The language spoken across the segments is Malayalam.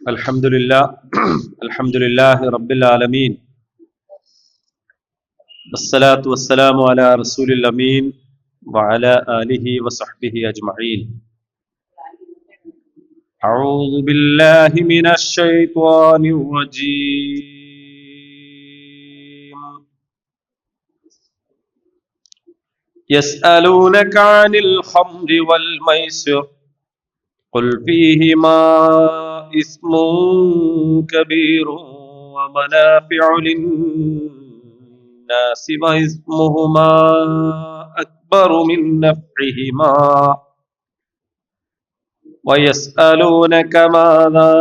Alhamdulillah Rabbil Alameen. Wassalatu wassalamu ala Rasulil Ameen wa ala alihi wa sahbihi ajma'in. A'udhu billahi minash shaitanir rajim. Yas'alunaka 'anil khamri wal maisir. قل فيهما إثم كبير ومنافع للناس وإثمهما أكبر من نفعهما ويسألونك ماذا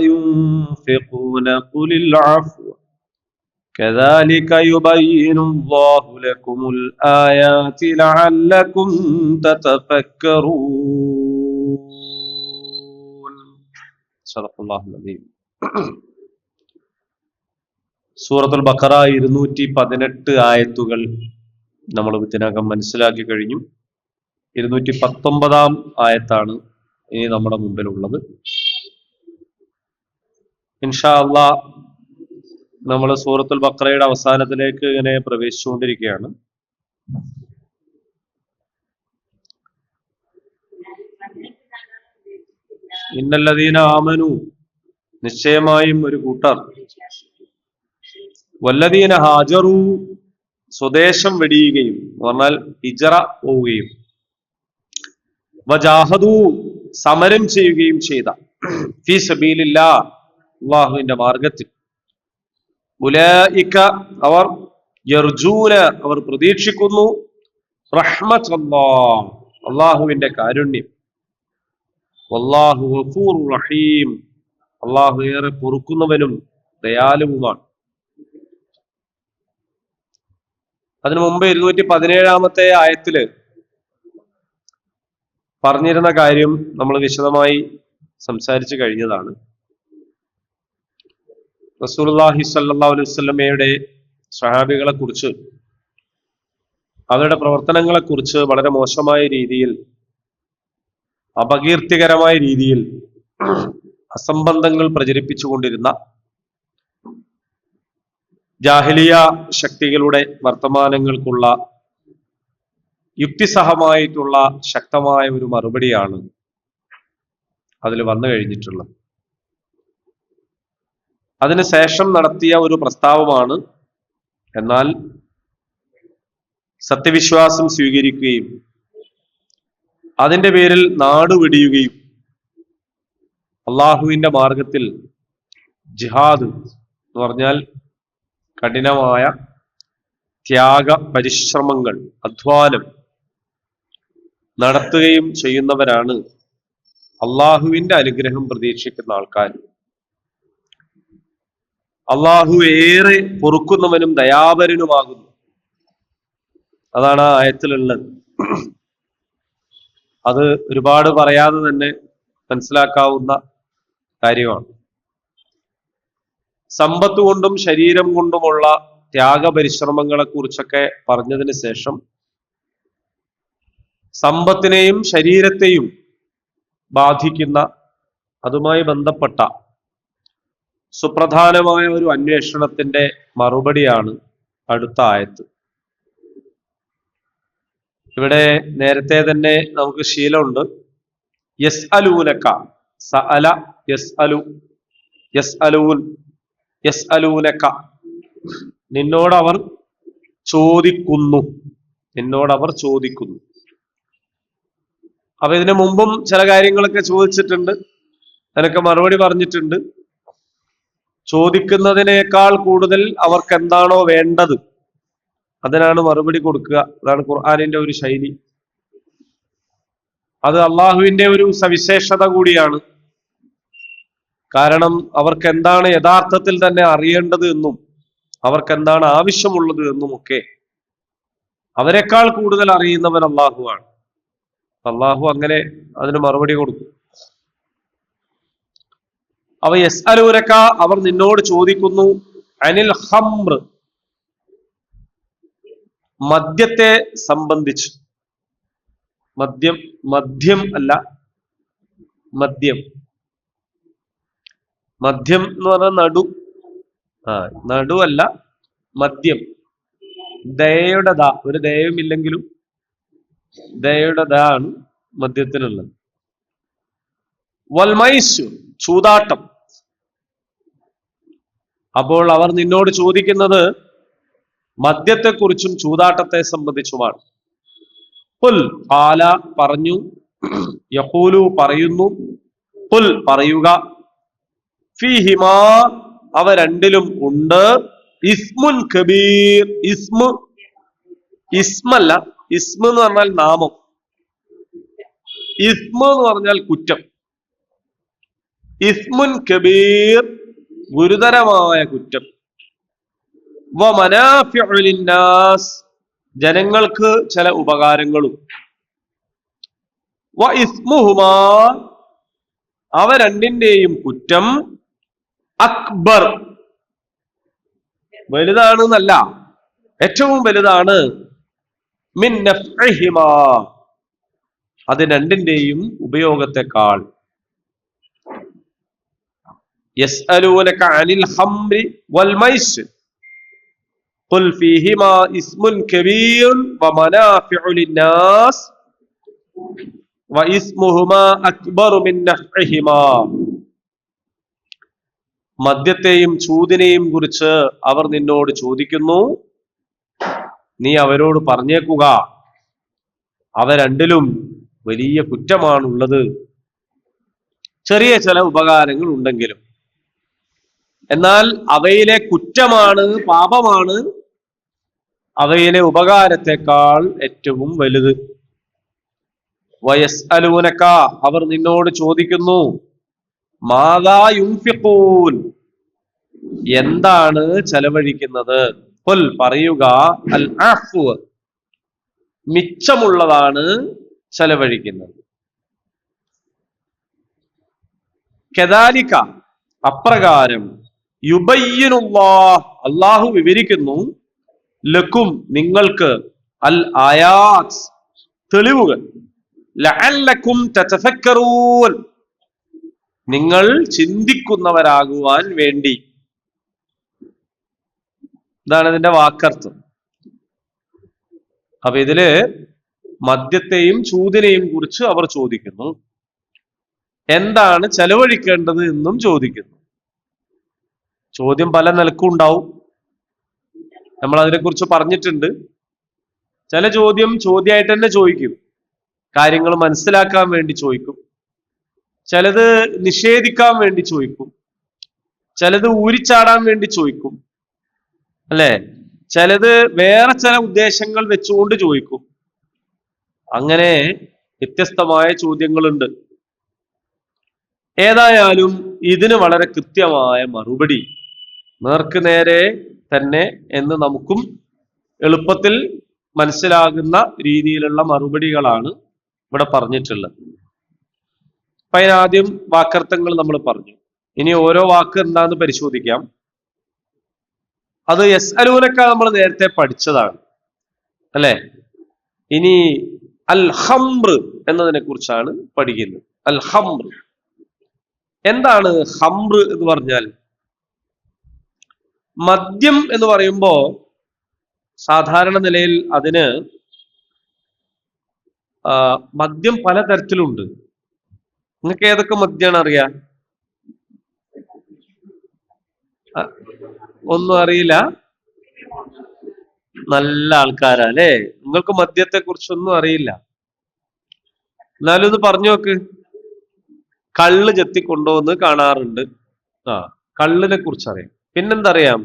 ينفقون قل العفو كذلك يبين الله لكم الآيات لعلكم تتفكرون. صدق الله العظيم. സൂറത്തുൽ ബഖറ 218 ആയത്തുകൾ നമ്മൾ ഇതിനകം മനസ്സിലാക്കി കഴിഞ്ഞു. 219 ആയത്താണ് ഇനി നമ്മുടെ മുമ്പിലുള്ളത്. ഇൻഷാ അല്ലാഹ് നമ്മൾ സൂറത്തുൽ ബഖറയുടെ അവസാനത്തിലേക്ക് ഇങ്ങനെ പ്രവേശിച്ചുകൊണ്ടിരിക്കുകയാണ്. ഇന്നല്ലദീന ആമനു, നിശ്ചയമായും ഒരു കൂട്ടർ, വല്ലദീന ഹാജറു, സ്വദേശം വെടിയുകയും പറഞ്ഞാൽ ഹിജറ പോവുകയും, വജാഹദു, സമരം ചെയ്യുകയും ചെയ്ത, ഫീ സബീലില്ലാഹ്, അല്ലാഹുവിന്റെ മാർഗത്തിൽ, ഉലൈക, അവർ, യർജൂന, അവർ പ്രതീക്ഷിക്കുന്നു, റഹ്മത്തല്ലാഹ്, അല്ലാഹുവിന്റെ കാരുണ്യം, വല്ലാഹു ഗഫൂറുർ റഹീം, അല്ലാഹു ഏറെ പൊറുക്കുന്നവനും ദയാലുവുമാണ്. അതിനു മുമ്പ് 217 ആയത്തില് പറഞ്ഞിരുന്ന കാര്യം നമ്മൾ വിശദമായി സംസാരിച്ചു കഴിഞ്ഞതാണ്. റസൂലുള്ളാഹി സ്വല്ലല്ലാഹു അലൈഹി വസല്ലമയുടെ സ്വഹാബികളെ കുറിച്ച്, അവരുടെ പ്രവർത്തനങ്ങളെ കുറിച്ച് വളരെ മോശമായ രീതിയിൽ, അപകീർത്തികരമായ രീതിയിൽ അസംബന്ധങ്ങൾ പ്രചരിപ്പിച്ചുകൊണ്ടിരുന്ന ജാഹിലിയ ശക്തികളുടെ വർത്തമാനങ്ങൾക്കുള്ള യുക്തിസഹമായിട്ടുള്ള ശക്തമായ ഒരു മറുപടിയാണ് അതിൽ വന്നു കഴിഞ്ഞിട്ടുള്ളത്. അതിനുശേഷം നടത്തിയ ഒരു പ്രസ്താവമാണ്, എന്നാൽ സത്യവിശ്വാസം സ്വീകരിക്കുകയും അതിന്റെ പേരിൽ നാട് വെടിയുകയും അള്ളാഹുവിന്റെ മാർഗത്തിൽ ജിഹാദ് എന്ന് പറഞ്ഞാൽ കഠിനമായ ത്യാഗ പരിശ്രമങ്ങൾ, അധ്വാനം നടത്തുകയും ചെയ്യുന്നവരാണ് അള്ളാഹുവിന്റെ അനുഗ്രഹം പ്രതീക്ഷിക്കുന്ന ആൾക്കാർ. അള്ളാഹു ഏറെ പൊറുക്കുന്നവനും ദയാപരനുമാകുന്നു. അതാണ് ആ ആയത്തിലുള്ളത്. അത് ഒരുപാട് പറയാതെ തന്നെ മനസ്സിലാക്കാവുന്ന കാര്യമാണ്. സമ്പത്ത് കൊണ്ടും ശരീരം കൊണ്ടുമുള്ള ത്യാഗപരിശ്രമങ്ങളെ കുറിച്ചൊക്കെ പറഞ്ഞതിന് ശേഷം സമ്പത്തിനെയും ശരീരത്തെയും ബാധിക്കുന്ന, അതുമായി ബന്ധപ്പെട്ട സുപ്രധാനമായ ഒരു അന്വേഷണത്തിന്റെ മറുപടിയാണ് അടുത്ത ആയത്ത്. ഇവിടെ നേരത്തെ തന്നെ നമുക്ക് ശീലമുണ്ട്. യസ്അലൂനക, സഅല യസ്അലു, യസ്അലൂൻ, യസ്അലൂനക, നിന്നോടവർ ചോദിക്കുന്നു, നിന്നോടവർ ചോദിക്കുന്നു. അപ്പൊ ഇതിനു മുമ്പും ചില കാര്യങ്ങളൊക്കെ ചോദിച്ചിട്ടുണ്ട്, അതിനൊക്കെ മറുപടി പറഞ്ഞിട്ടുണ്ട്. ചോദിക്കുന്നതിനേക്കാൾ കൂടുതൽ അവർക്ക് എന്താണോ വേണ്ടത് അതിനാണ് മറുപടി കൊടുക്കുക. അതാണ് ഖുർആനിന്റെ ഒരു ശൈലി. അത് അള്ളാഹുവിന്റെ ഒരു സവിശേഷത കൂടിയാണ്. കാരണം അവർക്ക് എന്താണ് യഥാർത്ഥത്തിൽ തന്നെ അറിയേണ്ടത് എന്നും അവർക്ക് എന്താണ് ആവശ്യമുള്ളത് എന്നുമൊക്കെ അവരെക്കാൾ കൂടുതൽ അറിയുന്നവൻ അള്ളാഹുവാണ്. അള്ളാഹു അങ്ങനെ അതിന് മറുപടി കൊടുക്കും. അവ യസ്അലൂനക, അവർ നിന്നോട് ചോദിക്കുന്നു, അനിൽ ഖംർ, മദ്യത്തെ സംബന്ധിച്ച്, മദ്യം മദ്യം അല്ല, മദ്യം, മദ്യം എന്ന് പറഞ്ഞാൽ നടു, നടുവല്ല, മദ്യം. ദയയുടെ ദ, ഒരു ദയവുമില്ലെങ്കിലും ദയയുടെ ദ ആണ് മദ്യത്തിനുള്ളത്. വൽമൈസു, ചൂതാട്ടം. അപ്പോൾ അവർ നിന്നോട് ചോദിക്കുന്നത് മദ്യത്തെക്കുറിച്ചും ചൂതാട്ടത്തെ സംബന്ധിച്ചുമാണ്. ഖുൽ, ഖാല പറഞ്ഞു, യഖൂലു പറയുന്നു, ഖുൽ പറയുക, ഫീഹിമാ അവ രണ്ടിലും ഉണ്ട്, ഇസ്മുൻ കബീർ, ഇസ്മല്ല, ഇസ്മ എന്ന് പറഞ്ഞാൽ നാമം, ഇസ്മ എന്ന് പറഞ്ഞാൽ കുറ്റം. ഇസ്മുൻ കബീർ, ഗുരുതരമായ കുറ്റം. വമനാഫിഉ ലിന്നാസ്, ജനങ്ങൾക്ക് ചില ഉപകാരങ്ങളും. വ ഇസ്മുഹുമാ അവ രണ്ടിന്റെയും കുറ്റം, അക്ബർ വലുതാണ് എന്നല്ല, ഏറ്റവും വലുതാണ്, മിൻ നഫ്ഇഹിമാ അത് രണ്ടിന്റെയും ഉപയോഗത്തെക്കാൾ. യസ്അലൂനക അനിൽ ഖംറി വൽ മൈസിർ ഖുൽ ഫീഹിമാ ഇസ്മുൻ കബീർ വമനാഫിഉ ലിന്നാസ് വഇസ്മുഹുമാ അക്ബറു മിൻ നഫ്ഇഹിമാ. മദ്യത്തെയും ചൂതിനെയും കുറിച്ച് അവർ നിന്നോട് ചോദിക്കുന്നു, നീ അവരോട് പറഞ്ഞേക്കുക, അവ രണ്ടിലും വലിയ കുറ്റമാണുള്ളത്, ചെറിയ ചില ഉപകാരങ്ങൾ ഉണ്ടെങ്കിലും. എന്നാൽ അവയിലെ കുറ്റമാണ്, പാപമാണ് അവയിലെ ഉപകാരത്തെക്കാൾ ഏറ്റവും വലുത്. വയസ്അലൂനക അവർ നിന്നോട് ചോദിക്കുന്നു, മാദാ യുൻഫിഖൂൻ എന്താണ് ചെലവഴിക്കുന്നത്. ഖുൽ പറയുക, അൽ അഫ്വ മിച്ചമുള്ളതാണ് ചെലവഴിക്കുന്നത്. കദാലിക അപ്രകാരം, യുബയ്യിനുല്ലാഹ് അല്ലാഹു വിവരിക്കുന്നു, ലക്കും നിങ്ങൾക്ക്, അൽ ആയാത്ത് തെളിവുകൾ, ലഅല്ലക്കും തതഫക്കറൂൻ നിങ്ങൾ ചിന്തിക്കുന്നവരാകുവാൻ വേണ്ടി. ഇതാണ് ഇതിന്റെ വാക്കർത്ഥം. അപ്പൊ ഇതില് മദ്യത്തെയും ചൂതിനെയും കുറിച്ച് അവർ ചോദിക്കുന്നു, എന്താണ് ചെലവഴിക്കേണ്ടത് എന്നും ചോദിക്കുന്നു. ചോദ്യം പല നിലക്കും ഉണ്ടാവും, നമ്മൾ അതിനെക്കുറിച്ച് പറഞ്ഞിട്ടുണ്ട്. ചില ചോദ്യം ചോദ്യമായിട്ട് തന്നെ ചോദിക്കും, കാര്യങ്ങൾ മനസ്സിലാക്കാൻ വേണ്ടി ചോദിക്കും. ചിലത് നിഷേധിക്കാൻ വേണ്ടി ചോദിക്കും, ചിലത് ഊരിച്ചാടാൻ വേണ്ടി ചോദിക്കും, അല്ലെ? ചിലത് വേറെ ചില ഉദ്ദേശങ്ങൾ വെച്ചുകൊണ്ട് ചോദിക്കും. അങ്ങനെ വ്യത്യസ്തമായ ചോദ്യങ്ങളുണ്ട്. ഏതായാലും ഇതിന് വളരെ കൃത്യമായ മറുപടി, നേർക്ക് നേരെ തന്നെ എന്ന് നമുക്കും എളുപ്പത്തിൽ മനസ്സിലാകുന്ന രീതിയിലുള്ള മറുപടികളാണ് ഇവിടെ പറഞ്ഞിട്ടുള്ളത്. അപ്പൊ അതിനാദ്യം വാക്കർത്ഥങ്ങൾ നമ്മൾ പറഞ്ഞു. ഇനി ഓരോ വാക്ക് എന്താന്ന് പരിശോധിക്കാം. അത് യസ്അലൂനക നമ്മൾ നേരത്തെ പഠിച്ചതാണ്, അല്ലെ? ഇനി അൽ ഖംർ എന്നതിനെ കുറിച്ചാണ് പഠിക്കുന്നത്. അൽ ഖംർ എന്താണ്? ഖംർ എന്ന് പറഞ്ഞാൽ, മദ്യം എന്ന് പറയുമ്പോ സാധാരണ നിലയിൽ അതിന് മദ്യം പലതരത്തിലുണ്ട്. നിങ്ങൾക്ക് ഏതൊക്കെ മദ്യമാണ് അറിയാം? ഒന്നും അറിയില്ല? നല്ല ആൾക്കാരാ അല്ലേ? നിങ്ങൾക്ക് മദ്യത്തെ കുറിച്ചൊന്നും അറിയില്ല. എന്നാലും ഒന്ന് പറഞ്ഞു നോക്ക്. കള്ള് ചെത്തിക്കൊണ്ടുവന്ന് കാണാറുണ്ട്. കള്ളിനെ കുറിച്ച് അറിയാം. പിന്നെന്താ അറിയാം?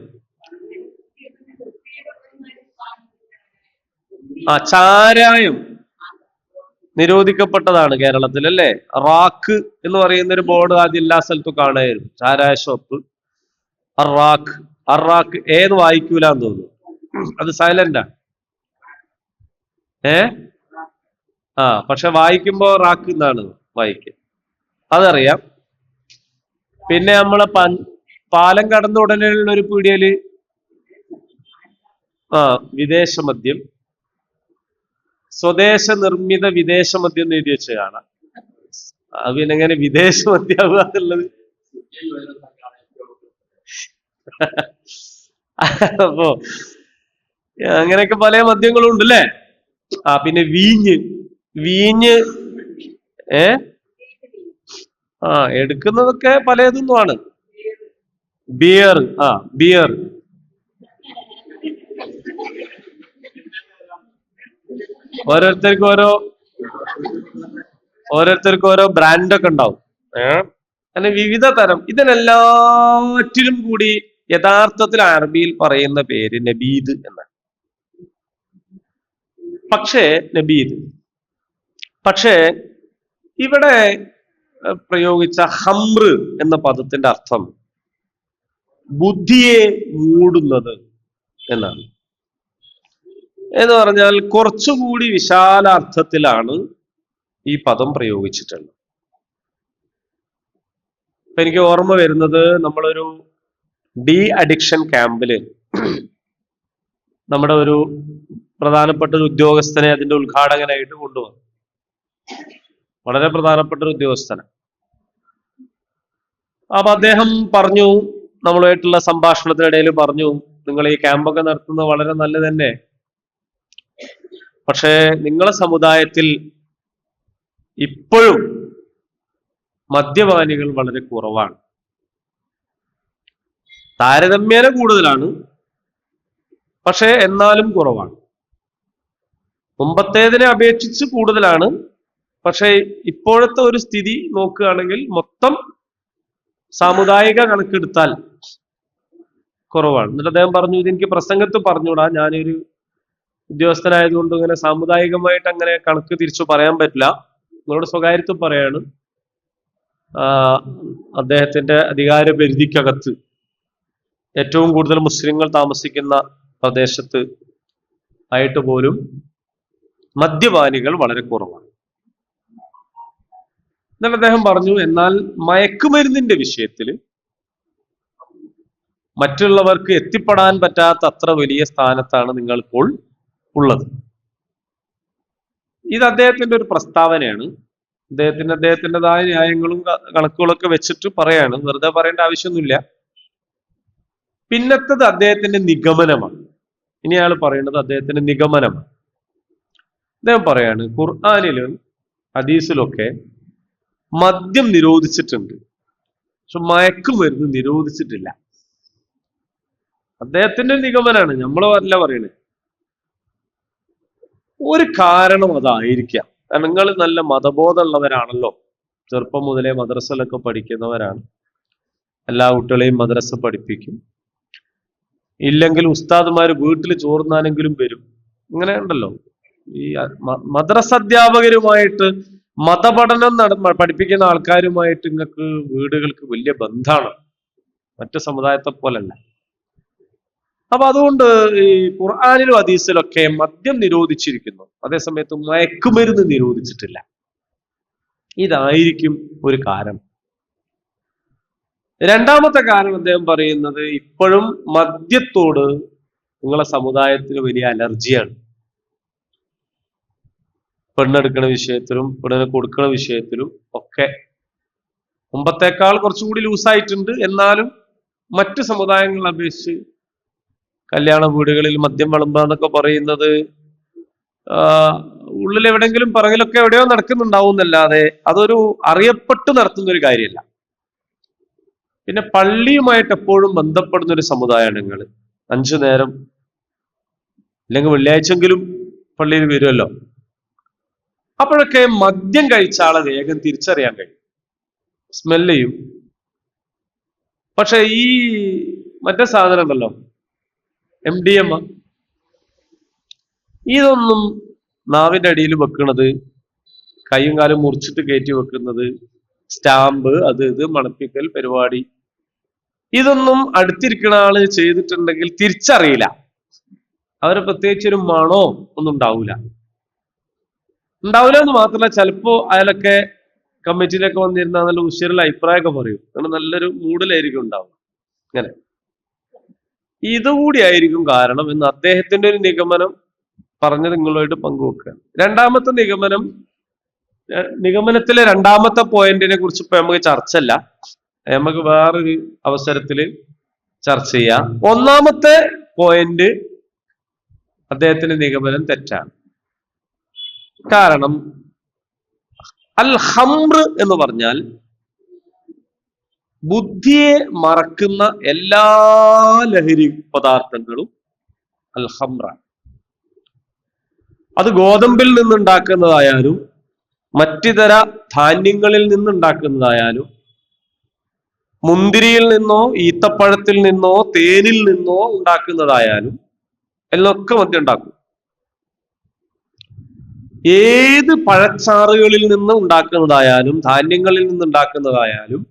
ചാരായം നിരോധിക്കപ്പെട്ടതാണ് കേരളത്തിൽ, അല്ലേ? റാക്ക് എന്ന് പറയുന്ന ഒരു ബോർഡ് ആദ്യം എല്ലാ സ്ഥലത്തും കാണായിരുന്നു, ചാരായ ഷോപ്പ്. അറാഖ്, അറാഖ് ഏത് വായിക്കൂലെന്ന് തോന്നുന്നു, അത് സൈലന്റാ. പക്ഷെ വായിക്കുമ്പോ റാക്ക് എന്നാണ് വായിക്കുക, അതറിയാം. പിന്നെ നമ്മളെ പാലം കടന്ന ഉടനെയുള്ള ഒരു പീടികയില് വിദേശ മദ്യം, സ്വദേശ നിർമ്മിത വിദേശ മദ്യം എന്ന് എഴുതി വെച്ച് കാണാം. അത് പിന്നെ എങ്ങനെ വിദേശ മദ്യാവുക എന്നുള്ളത്? അപ്പോ അങ്ങനെയൊക്കെ പല മദ്യങ്ങളും ഉണ്ട് അല്ലേ? പിന്നെ വീഞ്ഞ് വീഞ്ഞ് ഏ എടുക്കുന്നതൊക്കെ പലതൊന്നുമാണ്. ബിയർ ബിയർ ഓരോരുത്തർക്കും ഓരോ ബ്രാൻഡൊക്കെ ഉണ്ടാവും. അങ്ങനെ വിവിധ തരം. ഇതിനെല്ലാറ്റിലും കൂടി യഥാർത്ഥത്തിൽ അറബിയിൽ പറയുന്ന പേര് നബീദ് എന്നാണ്. നബീദ് പക്ഷേ ഇവിടെ പ്രയോഗിച്ച ഹംറ് എന്ന പദത്തിന്റെ അർത്ഥം ബുദ്ധിയെ മൂടുന്നത് എന്നാണ്. എന്ന് പറഞ്ഞാൽ കുറച്ചുകൂടി വിശാല അർത്ഥത്തിലാണ് ഈ പദം പ്രയോഗിച്ചിട്ടുള്ളത്. ഇപ്പൊ എനിക്ക് ഓർമ്മ വരുന്നത്, നമ്മളൊരു ഡി അഡിക്ഷൻ ക്യാമ്പില് നമ്മുടെ ഒരു പ്രധാനപ്പെട്ട ഒരു ഉദ്യോഗസ്ഥനെ അതിന്റെ ഉദ്ഘാടകനായിട്ട് കൊണ്ടുവന്നു. വളരെ പ്രധാനപ്പെട്ട ഒരു ഉദ്യോഗസ്ഥന. അപ്പൊ അദ്ദേഹം പറഞ്ഞു, നമ്മളുമായിട്ടുള്ള സംഭാഷണത്തിനിടയിൽ പറഞ്ഞു, നിങ്ങൾ ഈ ക്യാമ്പൊക്കെ നടത്തുന്നത് വളരെ നല്ലത് തന്നെ, പക്ഷേ നിങ്ങളെ സമുദായത്തിൽ ഇപ്പോഴും മദ്യപാനികൾ വളരെ കുറവാണ്. താരതമ്യേന കൂടുതലാണ്, പക്ഷേ എന്നാലും കുറവാണ്. മുമ്പത്തേതിനെ അപേക്ഷിച്ച് കൂടുതലാണ്, പക്ഷേ ഇപ്പോഴത്തെ ഒരു സ്ഥിതി നോക്കുകയാണെങ്കിൽ മൊത്തം സാമുദായിക കണക്കെടുത്താൽ കുറവാണ്. എന്നിട്ട് അദ്ദേഹം പറഞ്ഞു, ഇതെനിക്ക് പ്രസംഗത്ത് പറഞ്ഞൂടാ, ഞാനൊരു ഉദ്യോഗസ്ഥനായതുകൊണ്ട് ഇങ്ങനെ സാമുദായികമായിട്ട് അങ്ങനെ കണക്ക് തിരിച്ചു പറയാൻ പറ്റില്ല, നിങ്ങളോട് സ്വകാര്യത്വം പറയാണ്. അദ്ദേഹത്തിന്റെ അധികാര പരിധിക്കകത്ത് ഏറ്റവും കൂടുതൽ മുസ്ലിങ്ങൾ താമസിക്കുന്ന പ്രദേശത്ത് ആയിട്ട് പോലും മദ്യപാനികൾ വളരെ കുറവാണ്. എന്നാൽ അദ്ദേഹം പറഞ്ഞു, എന്നാൽ മയക്കുമരുന്നിന്റെ വിഷയത്തിൽ മറ്റുള്ളവർക്ക് എത്തിപ്പെടാൻ പറ്റാത്ത അത്ര വലിയ സ്ഥാനത്താണ് നിങ്ങളിപ്പോൾ ഉള്ളത്. ഇത് അദ്ദേഹത്തിന്റെ ഒരു പ്രസ്താവനയാണ്. അദ്ദേഹത്തിൻ്റെതായ ന്യായങ്ങളും കണക്കുകളൊക്കെ വെച്ചിട്ട് പറയാണ്, വെറുതെ പറയേണ്ട ആവശ്യമൊന്നുമില്ല. പിന്നത്തത് അദ്ദേഹത്തിന്റെ നിഗമനമാണ്. ഇനി അയാൾ പറയുന്നത് അദ്ദേഹത്തിന്റെ നിഗമനമാണ്. അദ്ദേഹം പറയാണ്, ഖുർആനിലും ഹദീസിലൊക്കെ മദ്യം നിരോധിച്ചിട്ടുണ്ട്, പക്ഷെ മയക്കുമരുന്ന് നിരോധിച്ചിട്ടില്ല. അദ്ദേഹത്തിന്റെ നിഗമനാണ്, നമ്മളല്ല പറയണേ. ഒരു കാരണം അതായിരിക്കാം. കാരണം നിങ്ങൾ നല്ല മതബോധമുള്ളവരാണല്ലോ, ചെറുപ്പം മുതലേ മദ്രസയിലൊക്കെ പഠിക്കുന്നവരാണ്, എല്ലാ കുട്ടികളെയും മദ്രസ പഠിപ്പിക്കും, ഇല്ലെങ്കിൽ ഉസ്താദുമാര് വീട്ടിൽ ചോർന്നാനെങ്കിലും വരും. ഇങ്ങനെ ഉണ്ടല്ലോ. ഈ മദ്രസ അധ്യാപകരുമായിട്ട് മതപഠനം പഠിപ്പിക്കുന്ന ആൾക്കാരുമായിട്ട് നിങ്ങൾക്ക് വീടുകൾക്ക് വലിയ ബന്ധമാണ്, മറ്റു സമുദായത്തെ പോലല്ല. അപ്പൊ അതുകൊണ്ട് ഈ ഖുർആനിലും ഹദീസിലൊക്കെ മദ്യം നിരോധിച്ചിരിക്കുന്നു, അതേസമയത്ത് മയക്കുമരുന്ന് നിരോധിച്ചിട്ടില്ല. ഇതായിരിക്കും ഒരു കാരണം. രണ്ടാമത്തെ കാരണം അദ്ദേഹം പറയുന്നത്, ഇപ്പോഴും മദ്യത്തോട് നിങ്ങളെ സമുദായത്തിന് വലിയ അലർജിയാണ്. പെണ്ണെടുക്കുന്ന വിഷയത്തിലും പെണ്ണിനെ കൊടുക്കുന്ന വിഷയത്തിലും ഒക്കെ മുമ്പത്തേക്കാൾ കുറച്ചുകൂടി ലൂസായിട്ടുണ്ട്. എന്നാലും മറ്റു സമുദായങ്ങളെ അപേക്ഷിച്ച് കല്യാണ വീടുകളിൽ മദ്യം വിളമ്പാന്നൊക്കെ പറയുന്നത് ഉള്ളിൽ എവിടെങ്കിലും പറകിലൊക്കെ എവിടെയോ നടക്കുന്നുണ്ടാവും എന്നല്ലാതെ അതൊരു അറിയപ്പെട്ട് നടത്തുന്ന ഒരു കാര്യമല്ല. പിന്നെ പള്ളിയുമായിട്ട് എപ്പോഴും ബന്ധപ്പെടുന്ന ഒരു സമുദായമാണ് നിങ്ങൾ. 5 നേരം അല്ലെങ്കിൽ വെള്ളിയാഴ്ചെങ്കിലും പള്ളിയിൽ വരുമല്ലോ. അപ്പോഴൊക്കെ മദ്യം കഴിച്ച ആളെ വേഗം തിരിച്ചറിയാൻ കഴിയും, സ്മെല് ചെയ്യും. പക്ഷെ ഈ മറ്റേ സാധനം ഉണ്ടല്ലോ, MDMA, ഇതൊന്നും നാവിന്റെ അടിയിൽ വെക്കുന്നത്, കൈയും കാലും മുറിച്ചിട്ട് കയറ്റി വെക്കുന്നത്, സ്റ്റാമ്പ്, അത് ഇത് മണപ്പിക്കൽ പരിപാടി, ഇതൊന്നും അടുത്തിരിക്കുന്ന ആള് ചെയ്തിട്ടുണ്ടെങ്കിൽ തിരിച്ചറിയില്ല. അവര് പ്രത്യേകിച്ചൊരു മണോ ഒന്നും ഉണ്ടാവില്ല എന്ന് മാത്രമല്ല, ചിലപ്പോ അയാളൊക്കെ കമ്മിറ്റിയിലൊക്കെ വന്നിരുന്ന നല്ല ഉശിരുള്ള അഭിപ്രായമൊക്കെ പറയും, അങ്ങനെ നല്ലൊരു മൂഡിലായിരിക്കും ഉണ്ടാവുക. അങ്ങനെ ഇതുകൂടി ആയിരിക്കും കാരണം എന്ന് അദ്ദേഹത്തിന്റെ ഒരു നിഗമനം പറഞ്ഞ് നിങ്ങളോട് പങ്കുവെക്കുകയാണ്. രണ്ടാമത്തെ നിഗമനത്തിലെ രണ്ടാമത്തെ പോയിന്റിനെ കുറിച്ച് ഇപ്പൊ നമുക്ക് ചർച്ചല്ല, നമുക്ക് വേറൊരു അവസരത്തിൽ ചർച്ച ചെയ്യാം. ഒന്നാമത്തെ പോയിന്റ് അദ്ദേഹത്തിന്റെ നിഗമനം തെറ്റാണ്. കാരണം അൽ ഹംറ് എന്ന് പറഞ്ഞാൽ ബുദ്ധിയെ മറക്കുന്ന എല്ലാ ലഹരി പദാർത്ഥങ്ങളും അൽ ഹംറാണ്. അത് ഗോതമ്പിൽ നിന്നുണ്ടാക്കുന്നതായാലും മറ്റിതര ധാന്യങ്ങളിൽ നിന്നുണ്ടാക്കുന്നതായാലും മുന്തിരിയിൽ നിന്നോ ഈത്തപ്പഴത്തിൽ നിന്നോ തേനിൽ നിന്നോ ഉണ്ടാക്കുന്നതായാലും എല്ലൊക്കെ മദ്യം ഉണ്ടാക്കും. ഏത് പഴച്ചാറുകളിൽ നിന്ന് ഉണ്ടാക്കുന്നതായാലും ധാന്യങ്ങളിൽ നിന്നുണ്ടാക്കുന്നതായാലും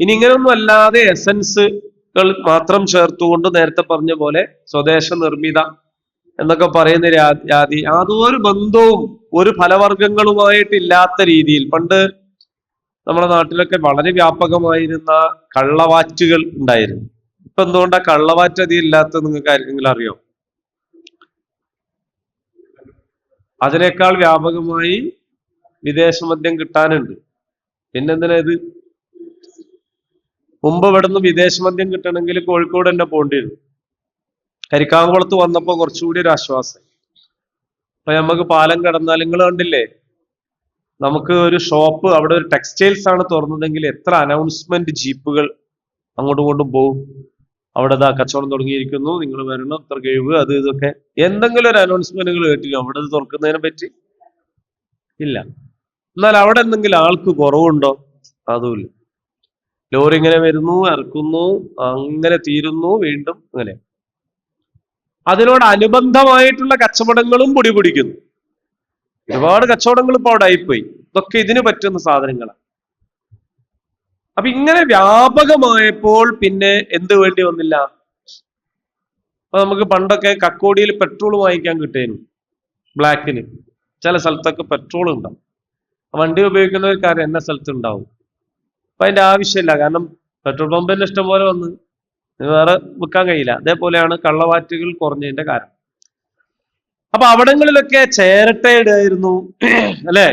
ഇനി ഇങ്ങനെയൊന്നും അല്ലാതെ എസൻസുകൾ മാത്രം ചേർത്തുകൊണ്ട് നേരത്തെ പറഞ്ഞ പോലെ സ്വദേശ നിർമ്മിത എന്നൊക്കെ പറയുന്ന യാതൊരു ബന്ധവും ഒരു ഫലവർഗങ്ങളുമായിട്ടില്ലാത്ത രീതിയിൽ പണ്ട് നമ്മുടെ നാട്ടിലൊക്കെ വളരെ വ്യാപകമായിരുന്ന കള്ളവാറ്റുകൾ ഉണ്ടായിരുന്നു. ഇപ്പൊ എന്തുകൊണ്ടാ കള്ളവാറ്റ് അധികം ഇല്ലാത്തത് നിങ്ങൾക്ക് ആർക്കെങ്കിലും അറിയോ? അതിനേക്കാൾ വ്യാപകമായി വിദേശ മദ്യം കിട്ടാനുണ്ട്. പിന്നെന്തിനാ ഇത്? മുമ്പ് ഇവിടുന്ന് വിദേശ മദ്യം കിട്ടണമെങ്കിൽ കോഴിക്കോട് തന്നെ പോകേണ്ടി വരും. കരിക്കാംകുളത്ത് വന്നപ്പോ കുറച്ചുകൂടി ഒരു ആശ്വാസം. അപ്പൊ നമുക്ക് പാലം കടന്നാൽ നിങ്ങൾ കണ്ടില്ലേ, നമുക്ക് ഒരു ഷോപ്പ്, അവിടെ ഒരു ടെക്സ്റ്റൈൽസ് ആണ് തുറന്നതെങ്കിൽ എത്ര അനൗൺസ്മെന്റ് ജീപ്പുകൾ അങ്ങോട്ടും ഇങ്ങോട്ടും പോകും. അവിടെ ഇതാ കച്ചവടം തുടങ്ങിയിരിക്കുന്നു, നിങ്ങൾ വരണം, ഇത്ര കഴിവ്, അത് ഇതൊക്കെ എന്തെങ്കിലും ഒരു അനൗൺസ്മെന്റുകൾ കേട്ടില്ല. അവിടെ ഇത് തുറക്കുന്നതിനെ പറ്റി ഇല്ല. എന്നാൽ അവിടെ എന്തെങ്കിലും ആൾക്ക് കുറവുണ്ടോ? അതുമില്ല. ലോറി ഇങ്ങനെ വരുന്നു, ഇറക്കുന്നു, അങ്ങനെ തീരുന്നു, വീണ്ടും അങ്ങനെ. അതിനോട് അനുബന്ധമായിട്ടുള്ള കച്ചവടങ്ങളും പൊടിപിടിക്കുന്നു. ഒരുപാട് കച്ചവടങ്ങൾ ഇപ്പൊ അവിടെ ആയിപ്പോയി. ഇതൊക്കെ ഇതിന് പറ്റുന്ന സാധനങ്ങളാണ്. അപ്പൊ ഇങ്ങനെ വ്യാപകമായപ്പോൾ പിന്നെ എന്ത് വേണ്ടി വന്നില്ല? അപ്പൊ നമുക്ക് പണ്ടൊക്കെ കക്കോടിയിൽ പെട്രോൾ വാങ്ങിക്കാൻ കിട്ടിയിരുന്നു, ബ്ലാക്കിന്. ചില സ്ഥലത്തൊക്കെ പെട്രോൾ ഉണ്ടാവും. വണ്ടി ഉപയോഗിക്കുന്നവർക്കാരും എന്ന സ്ഥലത്ത് ഉണ്ടാവും. അപ്പൊ അതിന്റെ ആവശ്യമില്ല, കാരണം പെട്രോൾ പമ്പിന്റെ ഇഷ്ടം പോലെ വന്ന് വേറെ വിൽക്കാൻ കഴിയില്ല. അതേപോലെയാണ് കള്ളവാറ്റുകൾ കുറഞ്ഞതിന്റെ കാരണം. അപ്പൊ അവിടങ്ങളിലൊക്കെ ചേരട്ടയിടായിരുന്നു, അല്ലെ,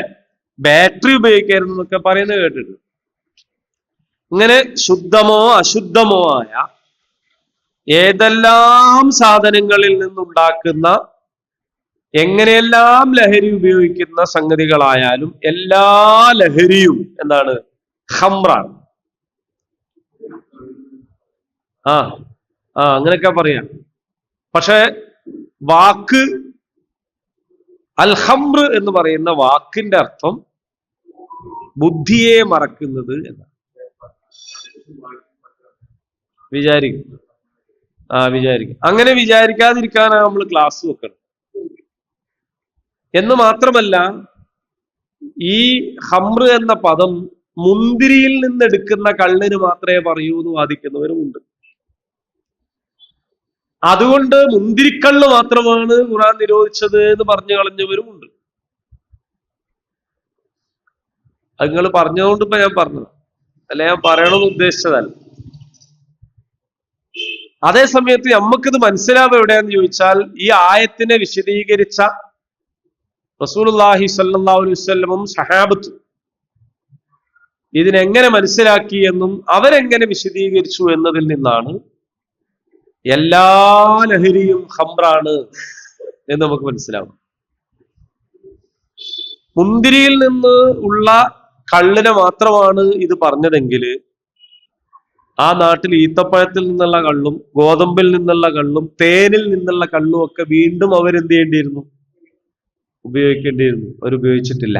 ബാറ്ററി ഉപയോഗിക്കായിരുന്നു എന്നൊക്കെ പറയുന്നത് കേട്ടിട്ടുണ്ട്. ഇങ്ങനെ ശുദ്ധമോ അശുദ്ധമോ ആയ ഏതെല്ലാം സാധനങ്ങളിൽ നിന്നുണ്ടാക്കുന്ന എങ്ങനെയെല്ലാം ലഹരി ഉപയോഗിക്കുന്ന സംഗതികളായാലും എല്ലാ ലഹരിയും എന്താണ്? ഖംറാണ്. അങ്ങനെയൊക്കെ പറയാം. പക്ഷെ വാക്ക് അൽ ഖംറ് എന്ന് പറയുന്ന വാക്കിന്റെ അർത്ഥം ബുദ്ധിയെ മറക്കുന്നത് എന്നാണ്. വിചാരിക്കും. അങ്ങനെ വിചാരിക്കാതിരിക്കാനാണ് നമ്മൾ ക്ലാസ് വെക്കണം. എന്ന് മാത്രമല്ല, ഈ ഖംറ് എന്ന പദം മുന്തിരിയിൽ നിന്നെടുക്കുന്ന കള്ളിന് മാത്രമേ പറയൂ എന്ന് വാദിക്കുന്നവരുമുണ്ട്. അതുകൊണ്ട് മുന്തിരിക്കള്ള് മാത്രമാണ് ഖുർആൻ നിരോധിച്ചത് എന്ന് പറഞ്ഞു കളഞ്ഞവരുമുണ്ട്. അത് നിങ്ങൾ പറഞ്ഞതുകൊണ്ട് ഇപ്പൊ ഞാൻ പറഞ്ഞത് അല്ലെ, ഞാൻ പറയണമെന്ന് ഉദ്ദേശിച്ചതല്ല. അതേ സമയത്ത് നമുക്കിത് മനസ്സിലാവുക എവിടെയാന്ന് ചോദിച്ചാൽ, ഈ ആയത്തിനെ വിശദീകരിച്ച റസൂലുള്ളാഹി സ്വല്ലല്ലാഹു അലൈഹി വസല്ലമും സഹാബത്തും ഇതിനെങ്ങനെ മനസ്സിലാക്കി എന്നും അവരെങ്ങനെ വിശദീകരിച്ചു എന്നതിൽ നിന്നാണ് എല്ലാ ലഹരിയും ഖംറാണ് എന്ന് നമുക്ക് മനസ്സിലാവും. മുന്തിരിയിൽ നിന്ന് ഉള്ള കള്ളിനെ മാത്രമാണ് ഇത് പറഞ്ഞതെങ്കിൽ ആ നാട്ടിൽ ഈത്തപ്പഴത്തിൽ നിന്നുള്ള കള്ളും ഗോതമ്പിൽ നിന്നുള്ള കള്ളും തേനിൽ നിന്നുള്ള കള്ളും ഒക്കെ വീണ്ടും അവരെന്ത് ചെയ്യേണ്ടിയിരുന്നു? ഉപയോഗിക്കേണ്ടിയിരുന്നു. അവരുപയോഗിച്ചിട്ടില്ല.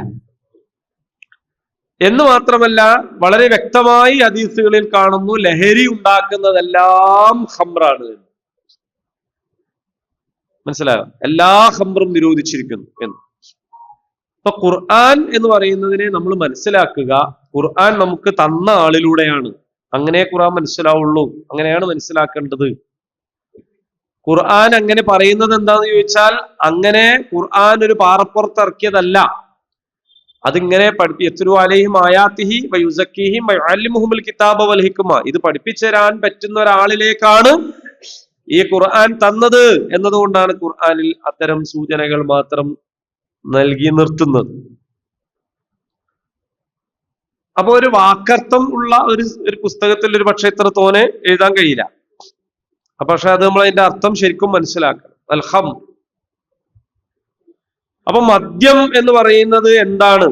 എന്ന് മാത്രമല്ല, വളരെ വ്യക്തമായി ഹദീസുകളിൽ കാണുന്നു ലഹരി ഉണ്ടാക്കുന്നതെല്ലാം ഖംറാണ്. മനസ്സിലായോ? എല്ലാ ഖംറും നിരോധിച്ചിരിക്കുന്നു എന്ന്. അപ്പൊ ഖുർആൻ എന്ന് പറയുന്നതിനെ നമ്മൾ മനസ്സിലാക്കുക, ഖുർആൻ നമുക്ക് തന്ന ആളിലൂടെയാണ്. അങ്ങനെ ഖുർആൻ മനസ്സിലാവുള്ളൂ, അങ്ങനെയാണ് മനസ്സിലാക്കേണ്ടത്. ഖുർആൻ അങ്ങനെ പറയുന്നത് എന്താന്ന് ചോദിച്ചാൽ, അങ്ങനെ ഖുർആൻ ഒരു പാറപ്പുറത്ത് ഇറക്കിയതല്ല. അതിങ്ങനെ യത്ലു അലൈഹിം ആയാതിഹി വയുസക്കീഹിം വയുഅല്ലിമുഹുൽ കിതാബ വൽ ഹിക്മ, ഇത് പഠിപ്പിച്ചു തരാൻ പറ്റുന്ന ഒരാളിലേക്കാണ് ഈ ഖുർആൻ തന്നത് എന്നതുകൊണ്ടാണ് ഖുർആനിൽ അത്തരം സൂചനകൾ മാത്രം നൽകി നിർത്തുന്നത്. അപ്പൊ ഒരു വാക്കർത്ഥം ഉള്ള ഒരു പുസ്തകത്തിൽ ഒരു പക്ഷെ ഇത്ര തോനെ എഴുതാൻ കഴിയില്ല. പക്ഷെ അത് നമ്മൾ അതിന്റെ അർത്ഥം ശരിക്കും മനസ്സിലാക്കണം. അൽഹം. അപ്പൊ മദ്യം എന്ന് പറയുന്നത് എന്താണ്?